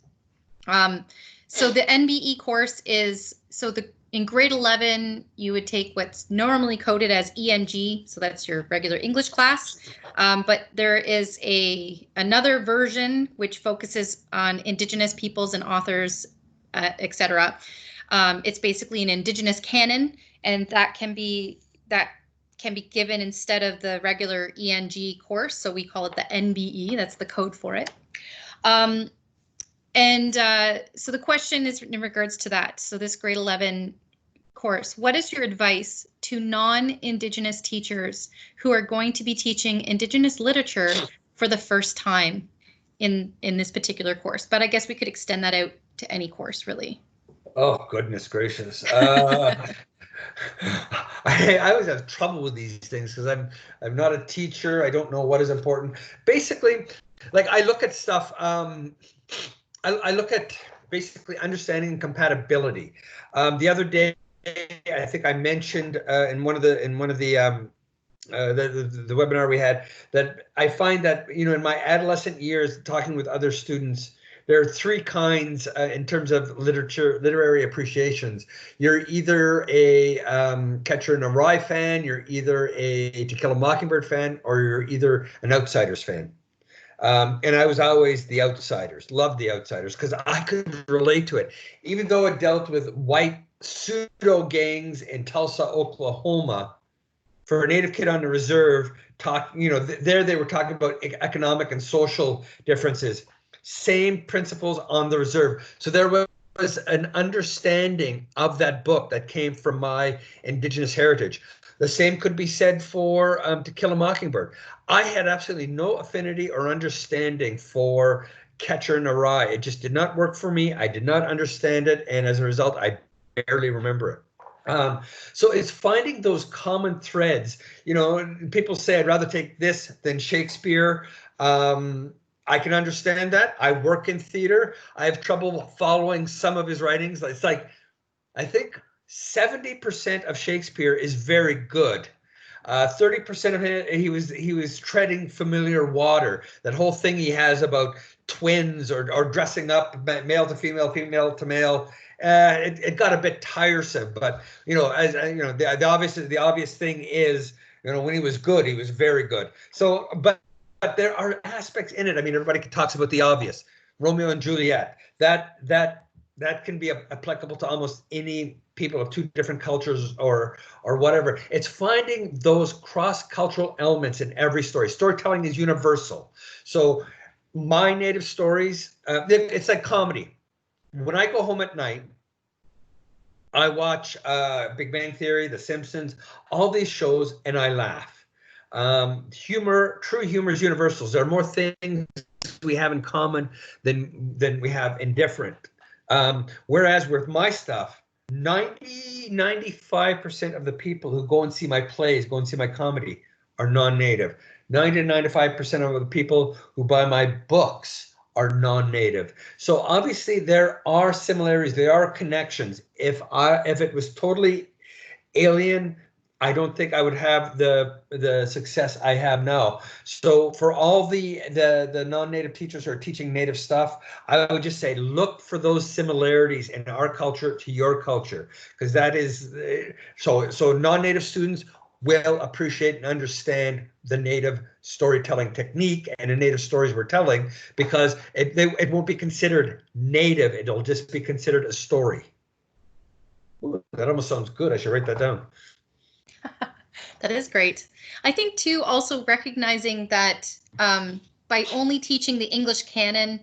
[SPEAKER 1] So the NVE course is, in grade 11, you would take what's normally coded as ENG, so that's your regular English class, but there is another version which focuses on Indigenous peoples and authors, etc. It's basically an Indigenous canon, and that can be given instead of the regular ENG course, so we call it the NVE, that's the code for it. So the question is in regards to that. So this grade 11 course, what is your advice to non-Indigenous teachers who are going to be teaching Indigenous literature for the first time in this particular course? But I guess we could extend that out to any course, really.
[SPEAKER 2] Oh, goodness gracious. I always have trouble with these things because I'm not a teacher. I don't know what is important. Basically, like I look at stuff. I look at basically understanding compatibility. The other day, I think I mentioned in one of the webinar we had that I find that in my adolescent years, talking with other students, there are 3 kinds in terms of literary appreciations. You're either a Catcher in the Rye fan, you're either a To Kill a Mockingbird fan, or you're either an Outsiders fan. And I was always the Outsiders, loved the Outsiders, because I could relate to it. Even though it dealt with white pseudo gangs in Tulsa, Oklahoma, for a Native kid on the reserve, there they were talking about economic and social differences. Same principles on the reserve. So there was an understanding of that book that came from my Indigenous heritage. The same could be said for To Kill a Mockingbird. I had absolutely no affinity or understanding for Catcher in the Rye. It just did not work for me. I did not understand it, and as a result, I barely remember it. So it's finding those common threads. People say I'd rather take this than Shakespeare. I can understand that. I work in theater. I have trouble following some of his writings. It's like, I think 70% of Shakespeare is very good. 30% of it, he was treading familiar water. That whole thing he has about twins or dressing up male to female, female to male. It got a bit tiresome. But you know, as you know, the obvious thing is, you know, when he was good, he was very good. So, but there are aspects in it. I mean, everybody talks about the obvious, Romeo and Juliet. That can be applicable to almost any people of two different cultures or whatever. It's finding those cross-cultural elements in every story. Storytelling is universal. So my native stories, it's like comedy. When I go home at night, I watch Big Bang Theory, The Simpsons, all these shows, and I laugh. True humor is universal. There are more things we have in common than we have in different. Whereas with my stuff, 95% of the people who go and see my plays, go and see my comedy, are non-native. 90 to 95% of the people who buy my books are non-native. So obviously there are similarities, there are connections. If it was totally alien, I don't think I would have the success I have now. So for all the non-native teachers who are teaching native stuff, I would just say look for those similarities in our culture to your culture, because that is so non-native students will appreciate and understand the native storytelling technique and the native stories we're telling, because it won't be considered native, it'll just be considered a story. Ooh, that almost sounds good. I should write that down.
[SPEAKER 1] That is great. I think too, also recognizing that by only teaching the English canon,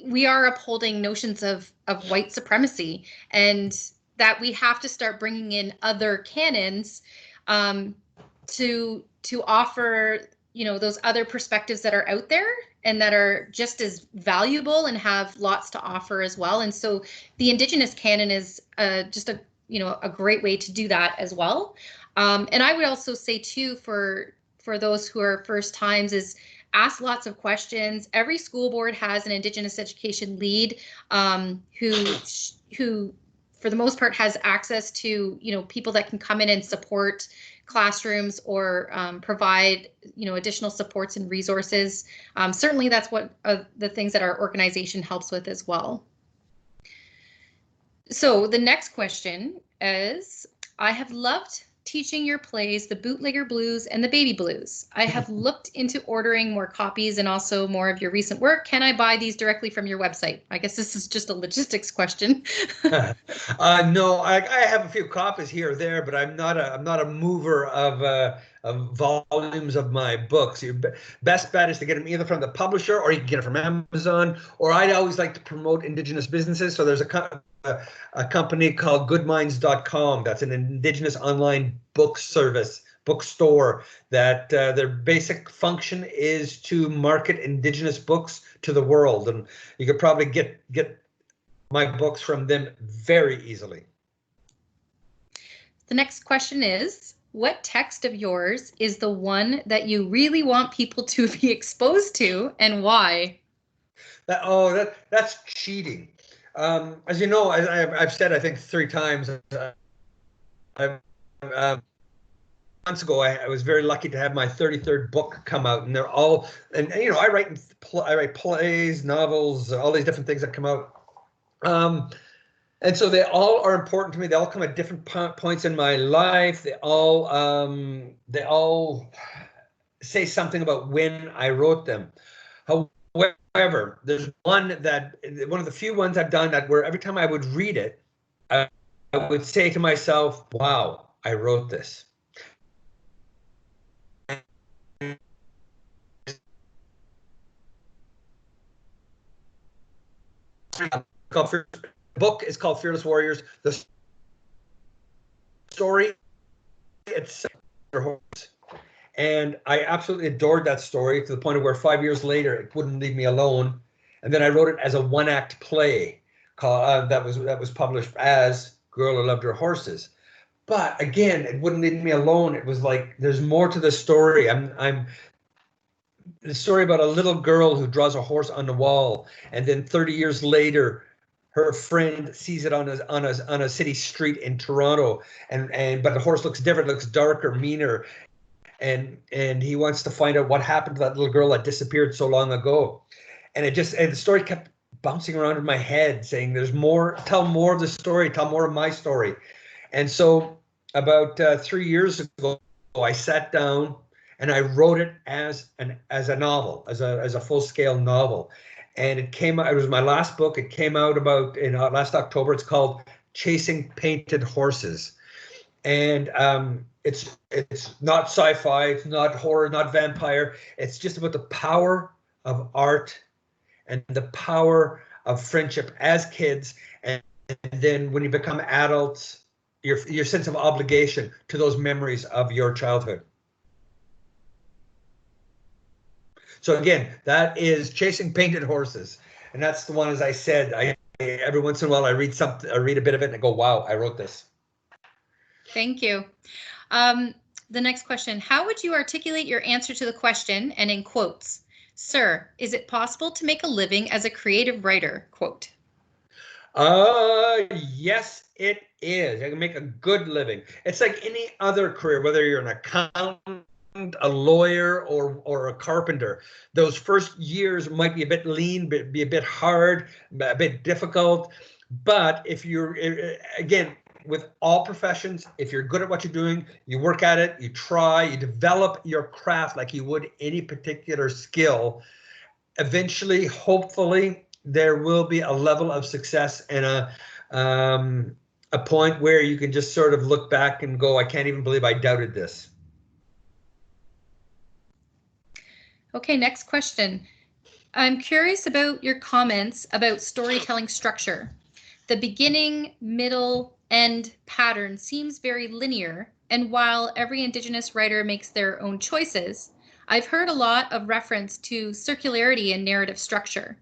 [SPEAKER 1] we are upholding notions of white supremacy, and that we have to start bringing in other canons to offer, you know, those other perspectives that are out there and that are just as valuable and have lots to offer as well. And so the Indigenous canon is just a, you know, a great way to do that as well. And I would also say too, for those who are first times, is ask lots of questions. Every school board has an Indigenous education lead who for the most part has access to, you know, people that can come in and support classrooms or provide, you know, additional supports and resources. Certainly that's what the things that our organization helps with as well. So the next question is, I have loved teaching your plays, The Bootlegger Blues and The Baby Blues. I have looked into ordering more copies and also more of your recent work. Can I buy these directly from your website? I guess this is just a logistics question.
[SPEAKER 2] No, I have a few copies here or there, but I'm not a mover of volumes of my books. Your best bet is to get them either from the publisher, or you can get it from Amazon. Or I'd always like to promote Indigenous businesses. So there's a company called goodminds.com. That's an Indigenous online book service, bookstore, that their basic function is to market Indigenous books to the world. And you could probably get my books from them very easily.
[SPEAKER 1] The next question is, what text of yours is the one that you really want people to be exposed to, and why?
[SPEAKER 2] That's cheating. As you know, I've said, I think 3 times, months ago, I was very lucky to have my 33rd book come out, and they're all, and you know, I write plays, novels, all these different things that come out. And so they all are important to me. They all come at different points in my life. They all say something about when I wrote them. However, there's one of the few ones I've done that where every time I would read it, I would say to myself, wow, I wrote this. The book is called Fearless Warriors. The story itself, and I absolutely adored that story to the point of where 5 years later it wouldn't leave me alone. And then I wrote it as a 1-act play called that was published as Girl Who Loved Her Horses. But again, it wouldn't leave me alone. It was like there's more to the story. the story about a little girl who draws a horse on the wall, and then 30 years later, her friend sees it on a city street in Toronto, but the horse looks different, looks darker, meaner, and he wants to find out what happened to that little girl that disappeared so long ago. And the story kept bouncing around in my head, saying, "There's more. Tell more of the story. Tell more of my story." And so, about 3 years ago, I sat down and I wrote it as a novel, as a full-scale novel. And it came out. It was my last book. It came out about in last October. It's called Chasing Painted Horses, and it's not sci-fi, it's not horror, not vampire. It's just about the power of art and the power of friendship as kids, and then when you become adults, your sense of obligation to those memories of your childhood. So again, that is Chasing Painted Horses, and that's the one, as I said, every once in a while I read a bit of it and I go, wow, I wrote this.
[SPEAKER 1] Thank you. The next question, how would you articulate your answer to the question, and in quotes, "Sir, is it possible to make a living as a creative writer?" Quote.
[SPEAKER 2] Yes, it is. I can make a good living. It's like any other career, whether you're an accountant, a lawyer, or a carpenter. Those first years might be a bit lean, be a bit hard, a bit difficult. But if you're, again, with all professions, if you're good at what you're doing, you work at it, you try, you develop your craft like you would any particular skill, eventually, hopefully, there will be a level of success and a point where you can just sort of look back and go, I can't even believe I doubted this.
[SPEAKER 1] Okay, next question. I'm curious about your comments about storytelling structure. The beginning, middle, end pattern seems very linear, and while every Indigenous writer makes their own choices, I've heard a lot of reference to circularity and narrative structure.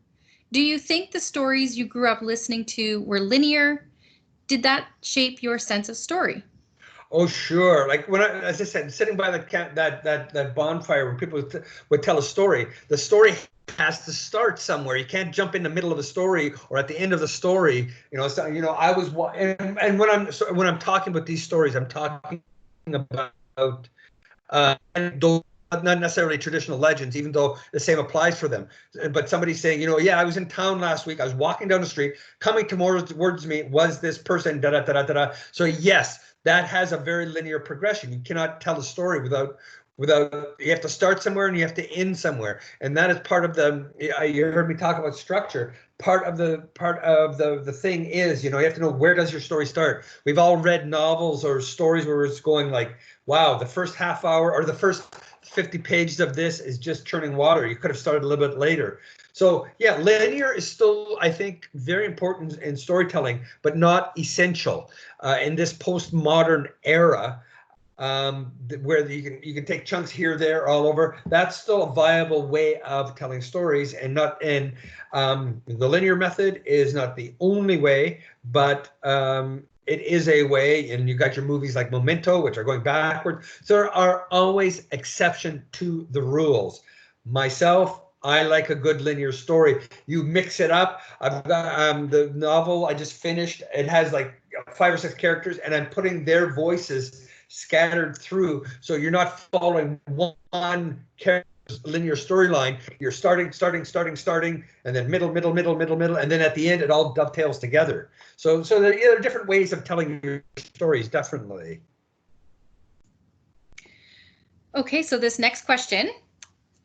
[SPEAKER 1] Do you think the stories you grew up listening to were linear? Did that shape your sense of story?
[SPEAKER 2] Oh, sure. Like as I said, sitting by that bonfire when people would tell a story, the story has to start somewhere. You can't jump in the middle of a story or at the end of the story. So, I was, and when I'm talking about these stories, I'm talking about not necessarily traditional legends, even though the same applies for them. But somebody saying, yeah, I was in town last week. I was walking down the street. Coming towards me was this person. Da da da da da. So yes, that has a very linear progression. You cannot tell a story without. You have to start somewhere and you have to end somewhere, and that is part of you heard me talk about structure. Part of the thing is, you have to know, where does your story start? We've all read novels or stories where it's going like, wow, the first half hour or the first 50 pages of this is just churning water. You could have started a little bit later. So yeah, linear is still, I think, very important in storytelling, but not essential in this postmodern era. Where you can take chunks here, there, all over. That's still a viable way of telling stories, and the linear method is not the only way, but it is a way. And you got your movies like Memento, which are going backward. So there are always exceptions to the rules. Myself, I like a good linear story. You mix it up. I've got the novel I just finished. It has like 5 or 6 characters, and I'm putting their voices scattered through, so you're not following one character's linear storyline. You're starting, and then middle, and then at the end it all dovetails together. So there are different ways of telling your stories, definitely.
[SPEAKER 1] Okay, so this next question,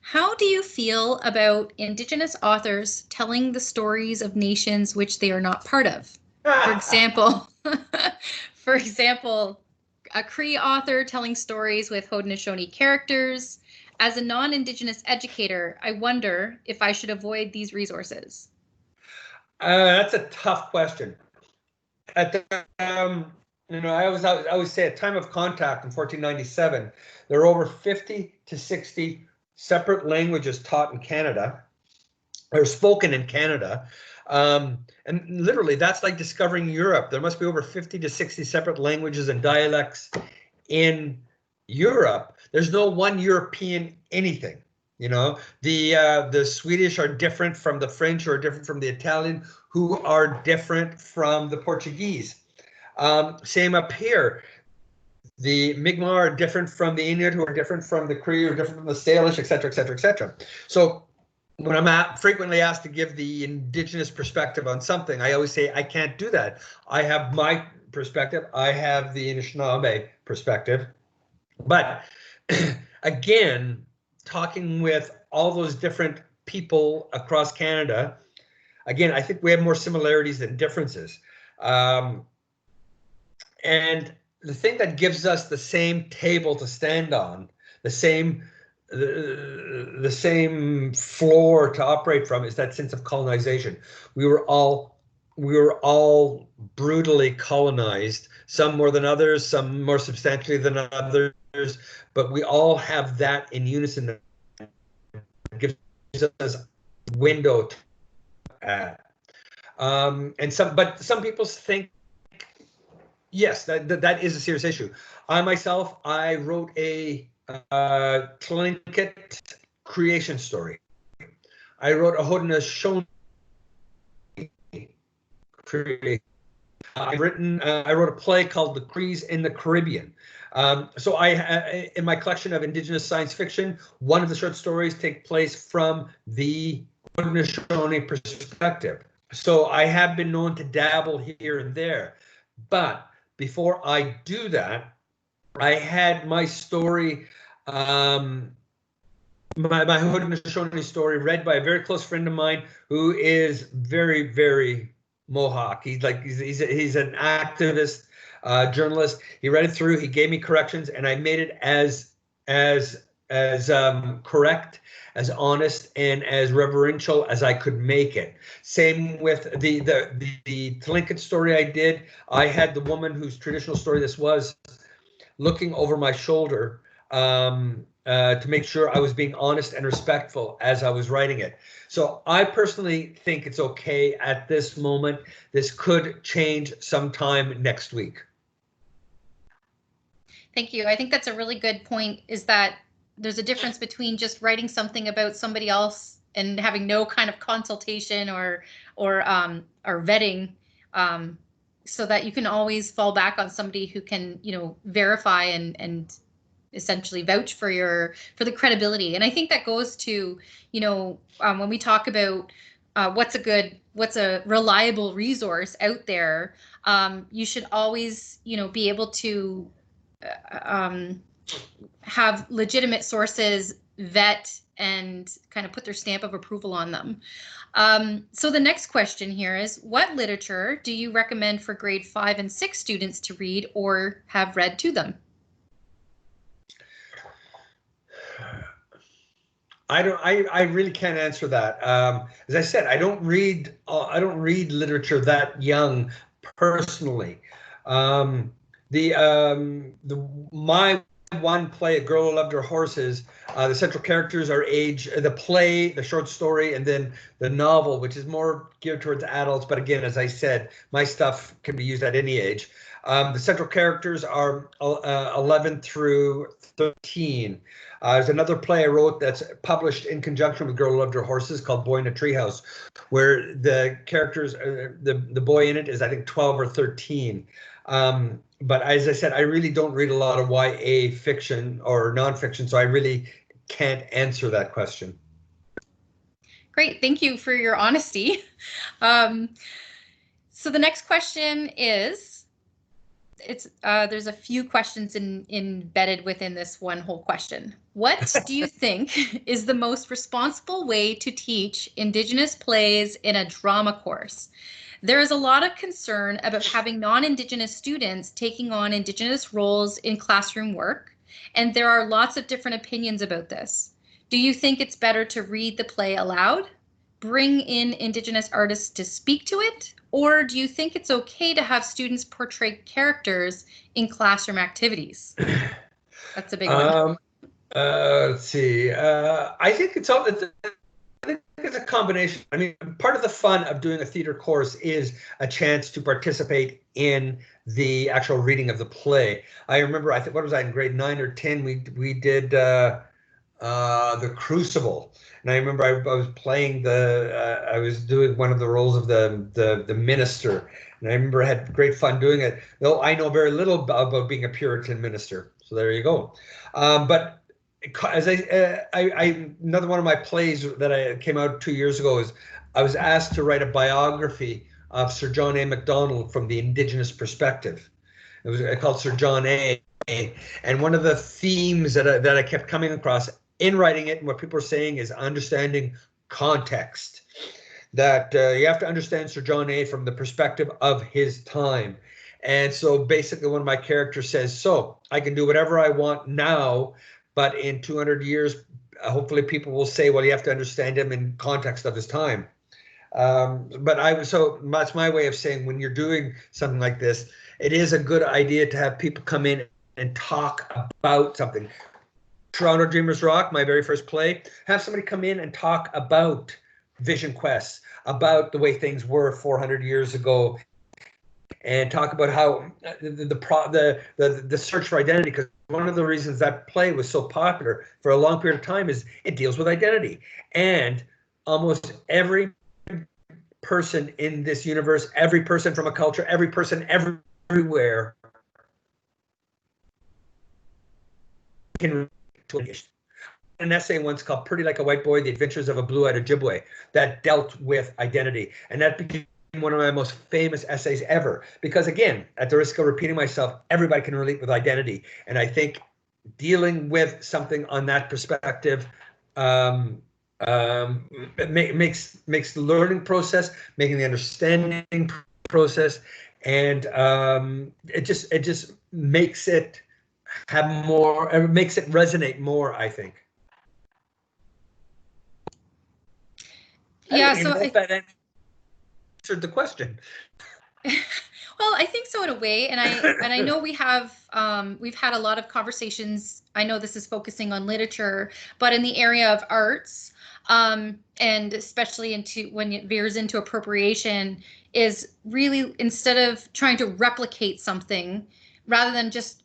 [SPEAKER 1] how do you feel about Indigenous authors telling the stories of nations which they are not part of? For example, a Cree author telling stories with Haudenosaunee characters. As a non-Indigenous educator, I wonder if I should avoid these resources.
[SPEAKER 2] That's a tough question. At the, I always say at time of contact in 1497, there were over 50 to 60 separate languages taught in Canada, or spoken in Canada. And literally, that's like discovering Europe. There must be over 50 to 60 separate languages and dialects in Europe. There's no one European anything. You know, the Swedish are different from the French, or different from the Italian, who are different from the Portuguese. Same up here. The Mi'kmaq are different from the Inuit, who are different from the Cree, or different from the Salish, et cetera, et cetera, et cetera. So when I'm frequently asked to give the Indigenous perspective on something, I always say I can't do that. I have my perspective. I have the Anishinaabe perspective. But again, talking with all those different people across Canada, again, I think we have more similarities than differences. And the thing that gives us the same table to stand on, the same floor to operate from, is that sense of colonization. We were all brutally colonized, some more than others, some more substantially than others, but we all have that in unison that gives us a window at. And some people think, yes, that is a serious issue. I myself, I wrote a Tlingit creation story. I wrote a Haudenosaunee creation. I wrote a play called The Crees in the Caribbean. So I, in my collection of Indigenous science fiction, one of the short stories take place from the Haudenosaunee perspective. So I have been known to dabble here and there, but before I do that, I had my story, my Haudenosaunee story, read by a very close friend of mine who is very, very Mohawk. He's an activist, journalist. He read it through. He gave me corrections, and I made it as correct, as honest, and as reverential as I could make it. Same with the Tlingit story I did. I had the woman whose traditional story this was looking over my shoulder to make sure I was being honest and respectful as I was writing it. So I personally think it's okay at this moment. This could change sometime next week.
[SPEAKER 1] Thank you. I think that's a really good point, is that there's a difference between just writing something about somebody else and having no kind of consultation or vetting, so that you can always fall back on somebody who can, verify and essentially vouch for the credibility. And I think that goes to, when we talk about what's a reliable resource out there, you should always, be able to have legitimate sources vet and kind of put their stamp of approval on them. So the next question here is, what literature do you recommend for grade 5 and 6 students to read or have read to them?
[SPEAKER 2] I really can't answer that. As I said, I don't read literature that young personally. My one play, A Girl Who Loved Her Horses, the central characters are the play, the short story, and then the novel, which is more geared towards adults. But again, as I said, my stuff can be used at any age. The central characters are 11 through 13. There's another play I wrote that's published in conjunction with Girl Who Loved Her Horses called Boy in a Treehouse, where the characters, the boy in it is, I think, 12 or 13. But as I said, I really don't read a lot of YA fiction or nonfiction, so I really can't answer that question.
[SPEAKER 1] Great, thank you for your honesty. So the next question is, there's a few questions embedded within this one whole question. What do you think is the most responsible way to teach Indigenous plays in a drama course? There is a lot of concern about having non-Indigenous students taking on Indigenous roles in classroom work, and there are lots of different opinions about this. Do you think it's better to read the play aloud, bring in Indigenous artists to speak to it, or do you think it's okay to have students portray characters in classroom activities? That's a big one.
[SPEAKER 2] Let's see. I think it's a combination. I mean, part of the fun of doing a theater course is a chance to participate in the actual reading of the play. I remember, I think, what was I, in grade 9 or 10? We did The Crucible. And I remember I was playing I was doing one of the roles of the minister, and I remember I had great fun doing it. Though I know very little about being a Puritan minister. So there you go. But as another one of my plays that I came out 2 years ago is I was asked to write a biography of Sir John A. Macdonald from the Indigenous perspective. It was called Sir John A. And one of the themes that I kept coming across in writing it, and what people are saying, is understanding context. That you have to understand Sir John A. from the perspective of his time. And so basically one of my characters says, so I can do whatever I want now, but in 200 years, hopefully people will say, well, you have to understand him in context of his time. So that's my way of saying, when you're doing something like this, it is a good idea to have people come in and talk about something. Toronto Dreamers Rock, my very first play, have somebody come in and talk about Vision Quest, about the way things were 400 years ago, and talk about how the search for identity, because one of the reasons that play was so popular for a long period of time is it deals with identity. And almost every person in this universe, every person from a culture, every person everywhere can an essay once called Pretty Like a White Boy, The Adventures of a Blue-Eyed Ojibwe, that dealt with identity. And that became one of my most famous essays ever. Because again, at the risk of repeating myself, everybody can relate with identity. And I think dealing with something on that perspective makes the learning process, making the understanding process, and it just makes it have more, it makes it resonate more, I think.
[SPEAKER 1] Yeah,
[SPEAKER 2] so I that answered the question.
[SPEAKER 1] Well, I think so in a way, and I know we've had a lot of conversations. I know this is focusing on literature, but in the area of arts, and especially when it veers into appropriation, is really, instead of trying to replicate something, rather than just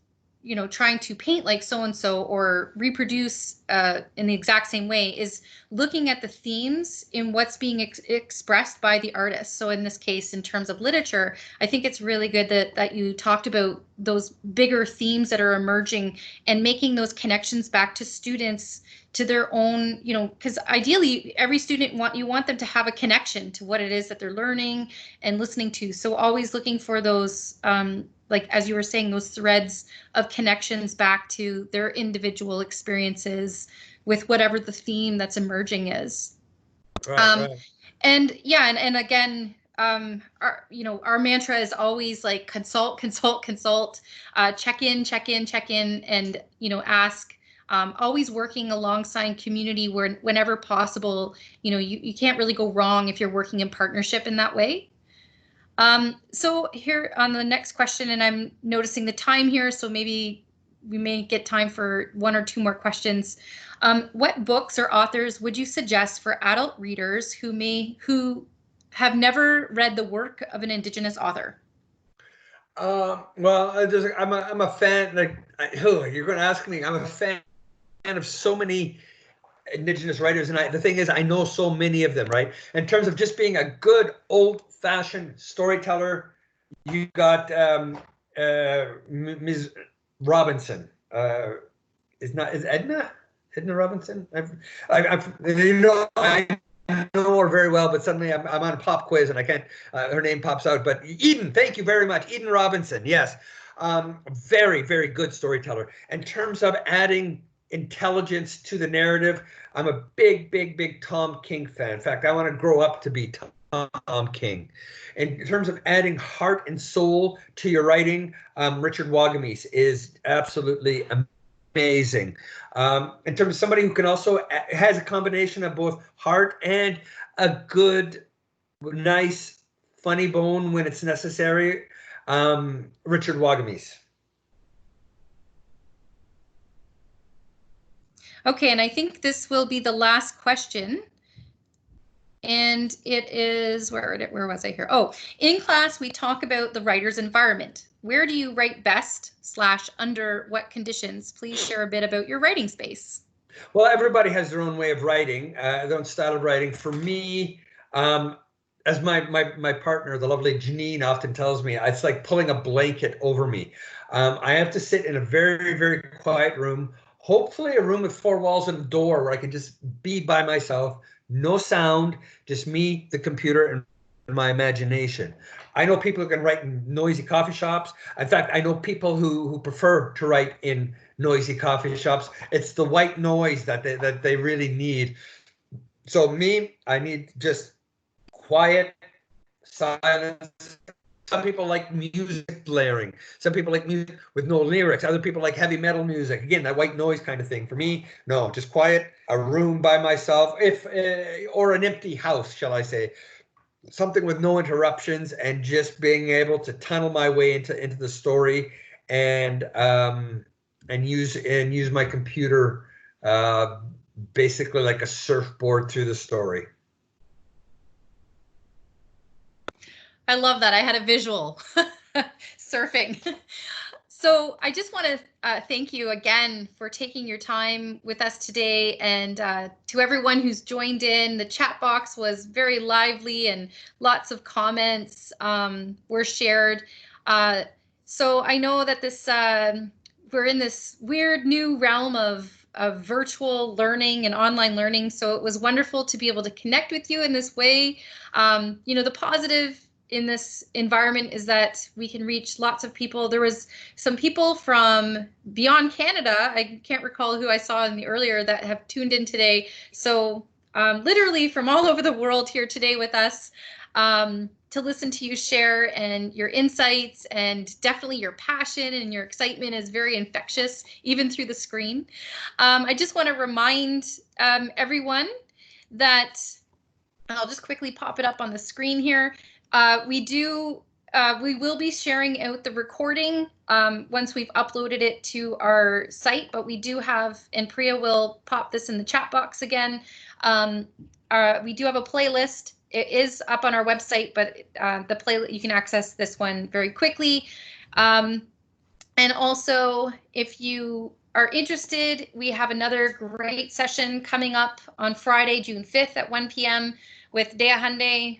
[SPEAKER 1] trying to paint like so and so or reproduce in the exact same way, is looking at the themes in what's being expressed by the artist. So in this case, in terms of literature, I think it's really good that you talked about those bigger themes that are emerging and making those connections back to students, to their own, because ideally every student you want them to have a connection to what it is that they're learning and listening to. So always looking for those, like as you were saying, those threads of connections back to their individual experiences with whatever the theme that's emerging is. Right. And yeah, and again, our mantra is always like consult, check in, and ask. Always working alongside community whenever possible. You can't really go wrong if you're working in partnership in that way. So here on the next question, and I'm noticing the time here, so maybe we may get time for one or two more questions. What books or authors would you suggest for adult readers who have never read the work of an Indigenous author?
[SPEAKER 2] Well, I'm a fan. You're going to ask me. I'm a fan of so many Indigenous writers, and the thing is, I know so many of them. Right, in terms of just being a good old-fashioned storyteller, you got Ms. Robinson. Is Edna Robinson? I know her very well, but suddenly I'm on a pop quiz and I can't. Her name pops out. But Eden, thank you very much, Eden Robinson. Yes, very, very good storyteller. In terms of adding intelligence to the narrative, I'm a big Tom King fan. In fact, I want to grow up to be Tom King. In terms of adding heart and soul to your writing, Richard Wagamese is absolutely amazing. In terms of somebody who can also has a combination of both heart and a good, nice, funny bone when it's necessary, Richard Wagamese.
[SPEAKER 1] Okay, and I think this will be the last question. And it is, where was I here? Oh, in class, we talk about the writer's environment. Where do you write best / under what conditions? Please share a bit about your writing space.
[SPEAKER 2] Well, everybody has their own way of writing, their own style of writing. For me, as my partner, the lovely Janine, often tells me, it's like pulling a blanket over me. I have to sit in a very, very quiet room, hopefully a room with four walls and a door where I can just be by myself, no sound, just me, the computer, and my imagination. I know people who can write in noisy coffee shops. In fact, I know people who prefer to write in noisy coffee shops. It's the white noise that they really need. So me, I need just quiet, silence. Some people like music blaring. Some people like music with no lyrics. Other people like heavy metal music. Again, that white noise kind of thing. For me, no, just quiet, a room by myself, if or an empty house, shall I say. Something with no interruptions, and just being able to tunnel my way into the story, and use my computer basically like a surfboard through the story.
[SPEAKER 1] I love that. I had a visual surfing. So I just want to thank you again for taking your time with us today, and to everyone who's joined in. The chat box was very lively and lots of comments were shared. So I know that this we're in this weird new realm of virtual learning and online learning. So it was wonderful to be able to connect with you in this way. You know, the positive in this environment is that we can reach lots of people. There was some people from beyond Canada. I can't recall who I saw in the earlier that have tuned in today. So literally from all over the world here today with us to listen to you share, and your insights, and definitely your passion and your excitement is very infectious, even through the screen. I just want to remind everyone that I'll just quickly pop it up on the screen here. We will be sharing out the recording once we've uploaded it to our site, but we do have, and Priya will pop this in the chat box again. We do have a playlist. It is up on our website, but the playlist, you can access this one very quickly. And also, if you are interested, we have another great session coming up on Friday, June 5th at 1 p.m. with Dea Hande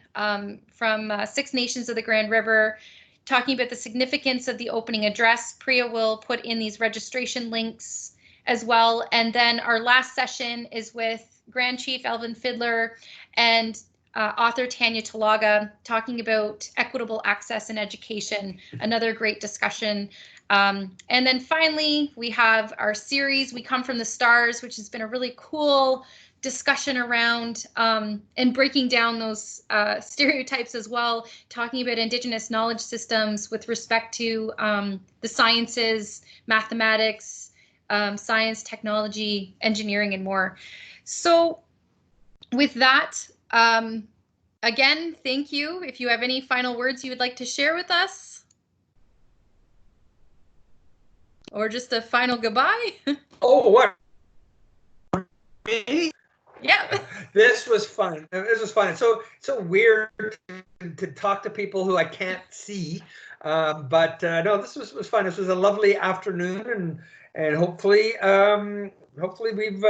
[SPEAKER 1] from Six Nations of the Grand River, talking about the significance of the opening address. Priya will put in these registration links as well. And then our last session is with Grand Chief Elvin Fiddler and author Tanya Talaga, talking about equitable access and education, another great discussion. And then finally, we have our series, We Come From the Stars, which has been a really cool discussion around and breaking down those stereotypes as well, talking about Indigenous knowledge systems with respect to the sciences, mathematics, science, technology, engineering, and more. So with that, again, thank you. If you have any final words you would like to share with us, or just a final goodbye.
[SPEAKER 2] Oh, what? Me?
[SPEAKER 1] Yeah.
[SPEAKER 2] This was fun. This was fun. It's so weird to talk to people who I can't see. But no, this was fun. This was a lovely afternoon, and hopefully we've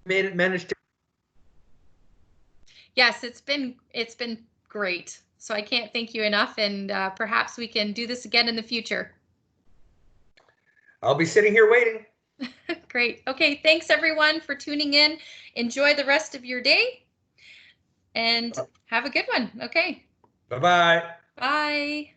[SPEAKER 2] managed to.
[SPEAKER 1] Yes, it's been great. So I can't thank you enough, and perhaps we can do this again in the future.
[SPEAKER 2] I'll be sitting here waiting.
[SPEAKER 1] Great. Okay, thanks everyone for tuning in. Enjoy the rest of your day and have a good one. Okay.
[SPEAKER 2] Bye-bye.
[SPEAKER 1] Bye.